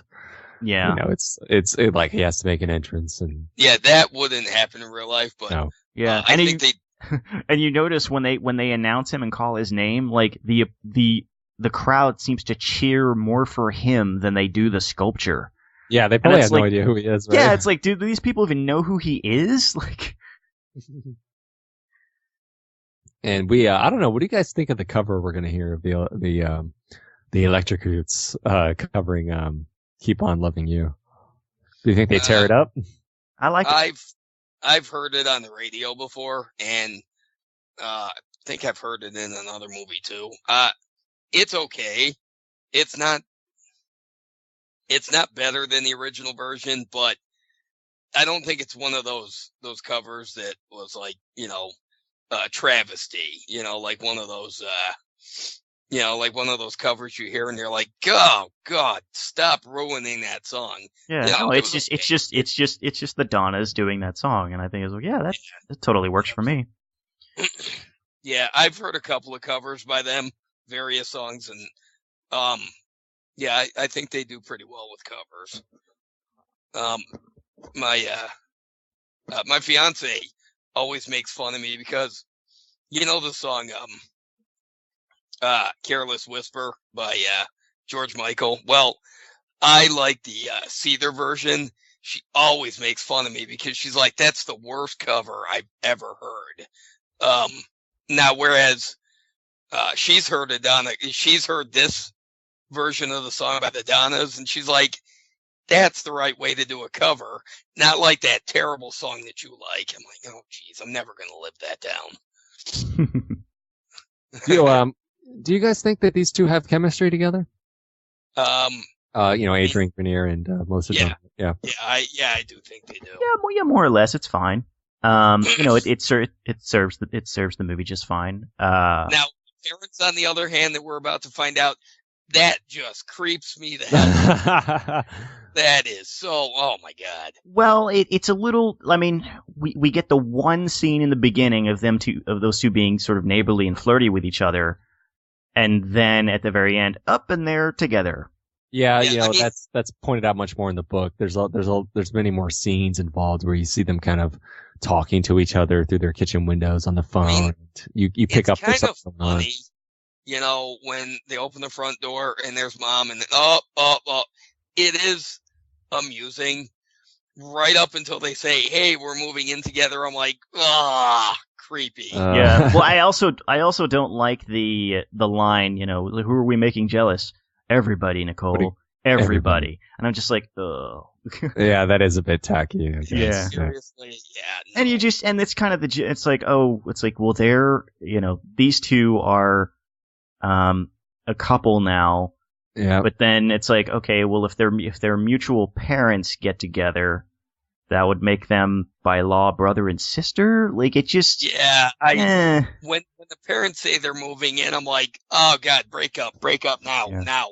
it's like he has to make an entrance, and that wouldn't happen in real life. But no. Yeah, I think they. And you notice when they announce him and call his name, like the crowd seems to cheer more for him than they do the sculpture. Yeah, they probably have no idea who he is. Right? Yeah, it's like, do these people even know who he is? Like, and I don't know. What do you guys think of the cover we're gonna hear of the Electric Roots covering "Keep On Loving You"? Do you think they tear it up? I like it. I've heard it on the radio before, and I think I've heard it in another movie too. It's okay. It's not better than the original version, but I don't think it's one of those covers that was like, travesty, like one of those, like one of those covers you hear and you're like, oh God, stop ruining that song. Yeah, no, it's just the Donnas doing that song, and I think it's like, that totally works for me. Yeah, I've heard a couple of covers by them, various songs, and I think they do pretty well with covers. My fiance always makes fun of me because the song Careless Whisper by George Michael. Well, I like the Seether version. She always makes fun of me because she's like, that's the worst cover I've ever heard. Now, whereas she's heard this version of the song by the Donnas, and she's like, that's the right way to do a cover, not like that terrible song that you like. I'm like, oh geez, I'm never gonna live that down. Do you guys think that these two have chemistry together? Adrian Grenier and Melissa Joan. Yeah. I do think they do. Yeah, more or less, it's fine. It serves the movie just fine. Now, parents, on the other hand, that we're about to find out, that just creeps me the hell out. That is so. Oh my god. Well, it's a little. I mean, we get the one scene in the beginning of those two being sort of neighborly and flirty with each other, and then at the very end, up and they're together. Yeah, that's pointed out much more in the book. There's many more scenes involved where you see them kind of talking to each other through their kitchen windows on the phone. I mean, you pick up kind of funny, when they open the front door and there's mom and it is amusing right up until they say, "Hey, we're moving in together." I'm like, creepy. Yeah. Well, I also don't like the line, who are we making jealous? Everybody, Nicole. Everybody. And I'm just like, ugh. Yeah, that is a bit tacky. I guess. Yeah. Seriously, yeah. No. And it's kind of it's like, well, they're, these two are a couple now. Yeah. But then it's like, okay, well, if their mutual parents get together, that would make them by law brother and sister. Like, it just when the parents say they're moving in, I'm like, oh god, break up now.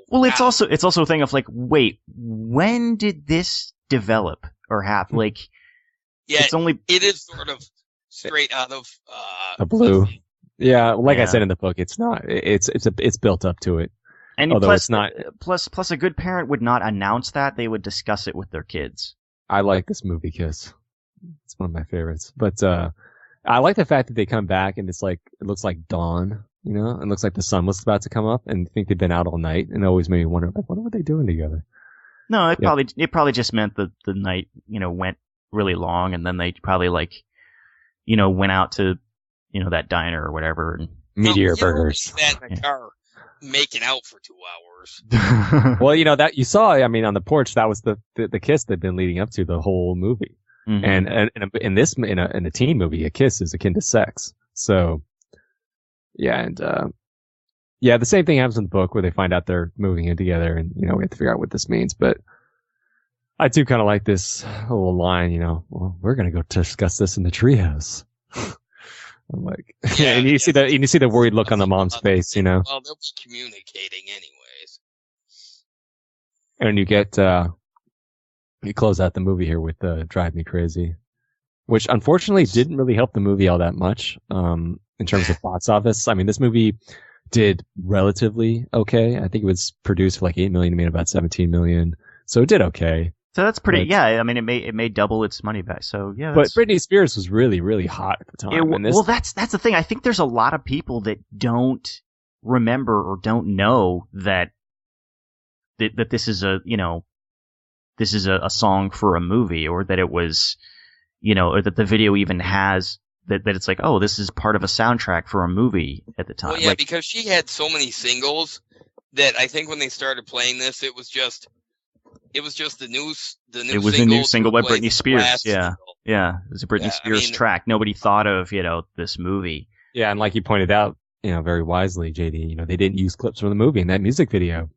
Well, it's also a thing of like, wait, when did this develop or happen? Like, it is sort of straight out of the blue. Yeah, I said in the book, it's not. It's built up to it. And although it's not. Plus, a good parent would not announce that; they would discuss it with their kids. I like this movie, Kiss. It's one of my favorites. But I like the fact that they come back and it looks like dawn, It looks like the sun was about to come up, and I think they've been out all night, and it always made me wonder, what were they doing together? No, it probably just meant that the night, went really long, and then they probably went out to, that diner or whatever, and Meteor Burgers. Sat in a car making out for 2 hours. Well, that you saw. I mean, on the porch, that was the kiss they've been leading up to the whole movie. Mm-hmm. And in a teen movie, a kiss is akin to sex. So, yeah, and the same thing happens in the book where they find out they're moving in together, and we have to figure out what this means. But I do kind of like this little line. Well, we're gonna go discuss this in the treehouse. I'm like, and you see the worried look on the mom's face, Well, they'll be communicating anyways. And you get, you close out the movie here with Drive Me Crazy, which unfortunately didn't really help the movie all that much, in terms of box office. I mean, this movie did relatively okay. I think it was produced for like $8 million, made about $17 million. So it did okay. So that's pretty. I mean, it may double its money back. So yeah. But Britney Spears was really, really hot at the time. Well, that's the thing. I think there's a lot of people that don't remember or don't know that this is a song for a movie, or that it was, or that the video even has that it's like, oh, this is part of a soundtrack for a movie at the time. Well, yeah, because she had so many singles that I think when they started playing this, it was just the new. It was the new single by Britney Spears. Yeah, single. Yeah. It was a Britney Spears track. Nobody thought of this movie. Yeah, and like you pointed out, very wisely, JD. They didn't use clips from the movie in that music video.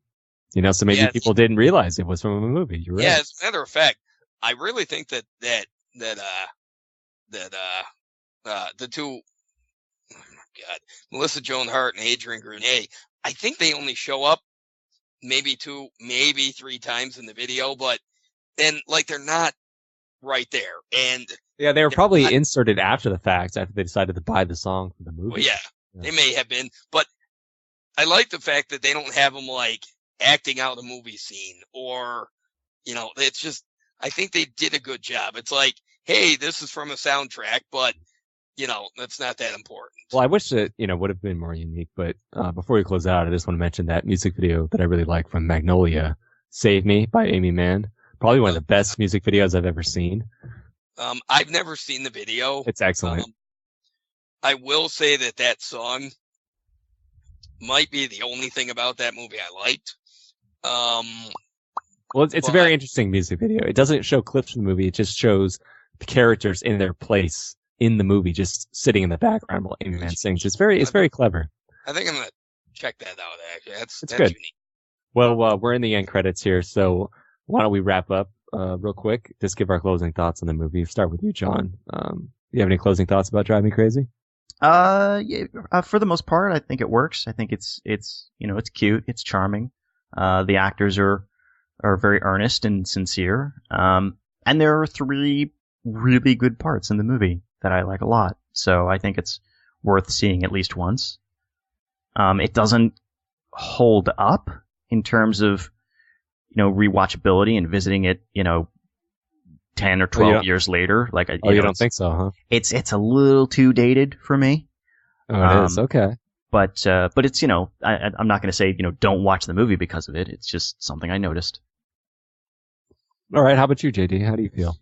So maybe people didn't realize it was from a movie. You're right. Yeah, as a matter of fact, I really think that the two, oh my God, Melissa Joan Hart and Adrian Grenier, I think they only show up maybe 2, maybe 3 times in the video, but then they're not right there. And yeah, they were probably inserted after the fact, after they decided to buy the song for the movie. Well, yeah, they may have been, but I like the fact that they don't have them acting out a movie scene, or it's just, I think they did a good job. It's like, hey, this is from a soundtrack, but that's not that important. Well, I wish it, would have been more unique. But before we close out, I just want to mention that music video that I really like from Magnolia, "Save Me" by Amy Mann. Probably one of the best music videos I've ever seen. I've never seen the video. It's excellent. I will say that song might be the only thing about that movie I liked. Well, it's a very interesting music video. It doesn't show clips from the movie. It just shows the characters in their place in the movie, just sitting in the background while Amy Mann sings. It's very clever. I think I'm gonna check that out. Actually, that's good. unique. Well, we're in the end credits here, so why don't we wrap up real quick? Just give our closing thoughts on the movie. Start with you, John. Do you have any closing thoughts about Drive Me Crazy? Yeah, for the most part, I think it works. I think it's it's cute, it's charming. The actors are very earnest and sincere. And there are 3 really good parts in the movie that I like a lot. So I think it's worth seeing at least once. It doesn't hold up in terms of rewatchability and visiting it 10 or 12 years later. Like you don't think so, huh? It's a little too dated for me. Oh, it is. Okay. But it's I'm not going to say don't watch the movie because of it. It's just something I noticed. All right. How about you, JD? How do you feel?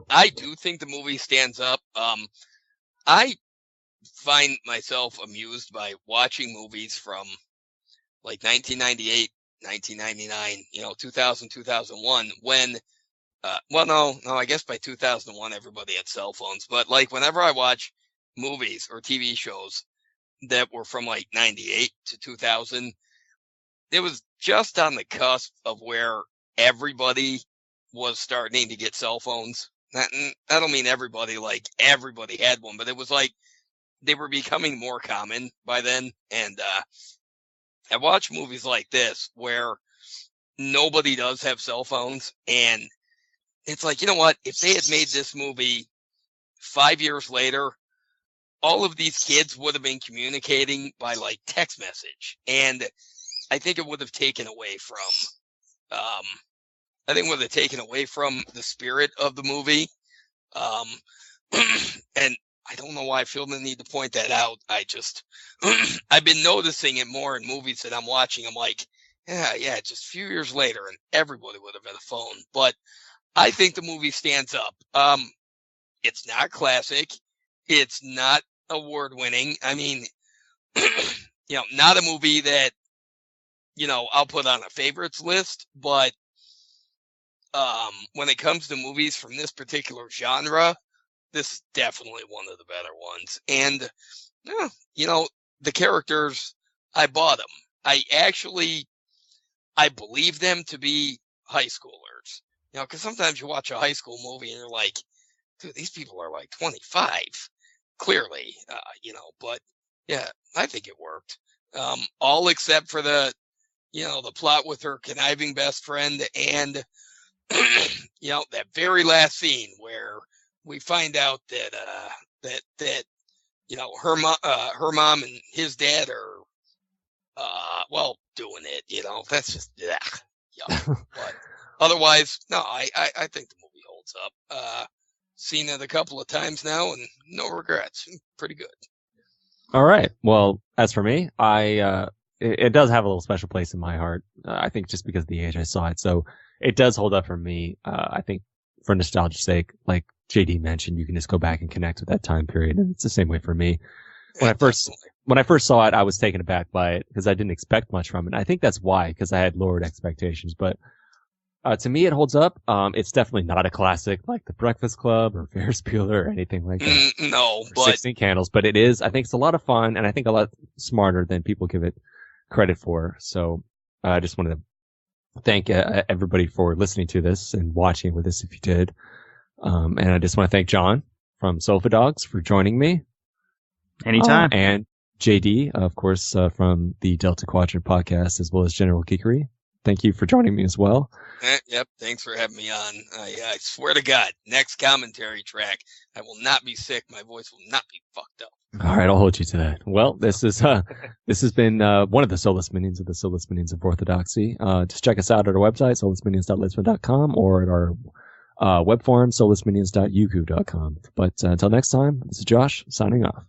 I do think the movie stands up. I find myself amused by watching movies from like 1998, 1999, 2000, 2001, when, no, I guess by 2001, everybody had cell phones. But like whenever I watch movies or TV shows that were from like 98 to 2000, it was just on the cusp of where everybody was starting to get cell phones. I don't mean everybody, like everybody had one, but it was like they were becoming more common by then. And I watch movies like this where nobody does have cell phones. And it's like, you know what? If they had made this movie 5 years later, all of these kids would have been communicating by like text message. And I think it would have taken away from, the spirit of the movie. And I don't know why I feel the need to point that out. I've been noticing it more in movies that I'm watching. I'm like, yeah, just a few years later and everybody would have had a phone. But I think the movie stands up. It's not classic. It's not award winning. I mean, not a movie that, I'll put on a favorites list, but when it comes to movies from this particular genre, this is definitely one of the better ones. And, the characters, I bought them. I believe them to be high schoolers. Because sometimes you watch a high school movie and you're like, dude, these people are like 25, clearly, but yeah, I think it worked. All except for the plot with her conniving best friend and, that very last scene where we find out that her mom and his dad are, doing it, that's just, yeah. But otherwise, no, I think the movie holds up. Seen it a couple of times now and no regrets. Pretty good. All right. Well, as for me, it does have a little special place in my heart. I think just because of the age I saw it. So it does hold up for me. I think for nostalgia's sake, like JD mentioned, you can just go back and connect with that time period. And it's the same way for me. When I first saw it, I was taken aback by it because I didn't expect much from it. I think that's why, because I had lowered expectations. But to me, it holds up. It's definitely not a classic like The Breakfast Club or Ferris Bueller or anything like that. No, but 16 Candles. But it is. I think it's a lot of fun, and I think a lot smarter than people give it credit for. So I just wanted to thank everybody for listening to this and watching with us if you did. And I just want to thank John from Sofa Dogs for joining me. Anytime. And JD, of course, from the Delta Quadrant podcast, as well as General Geekery. Thank you for joining me as well. Yep. Thanks for having me on. I swear to God, next commentary track, I will not be sick. My voice will not be fucked up. All right, I'll hold you to that. Well, this has been one of the Soulless Minions of the Soulless Minions of Orthodoxy. Just check us out at our website, soullessminions.lisbon.com, or at our web forum, soullessminions.yuku.com. But until next time, this is Josh signing off.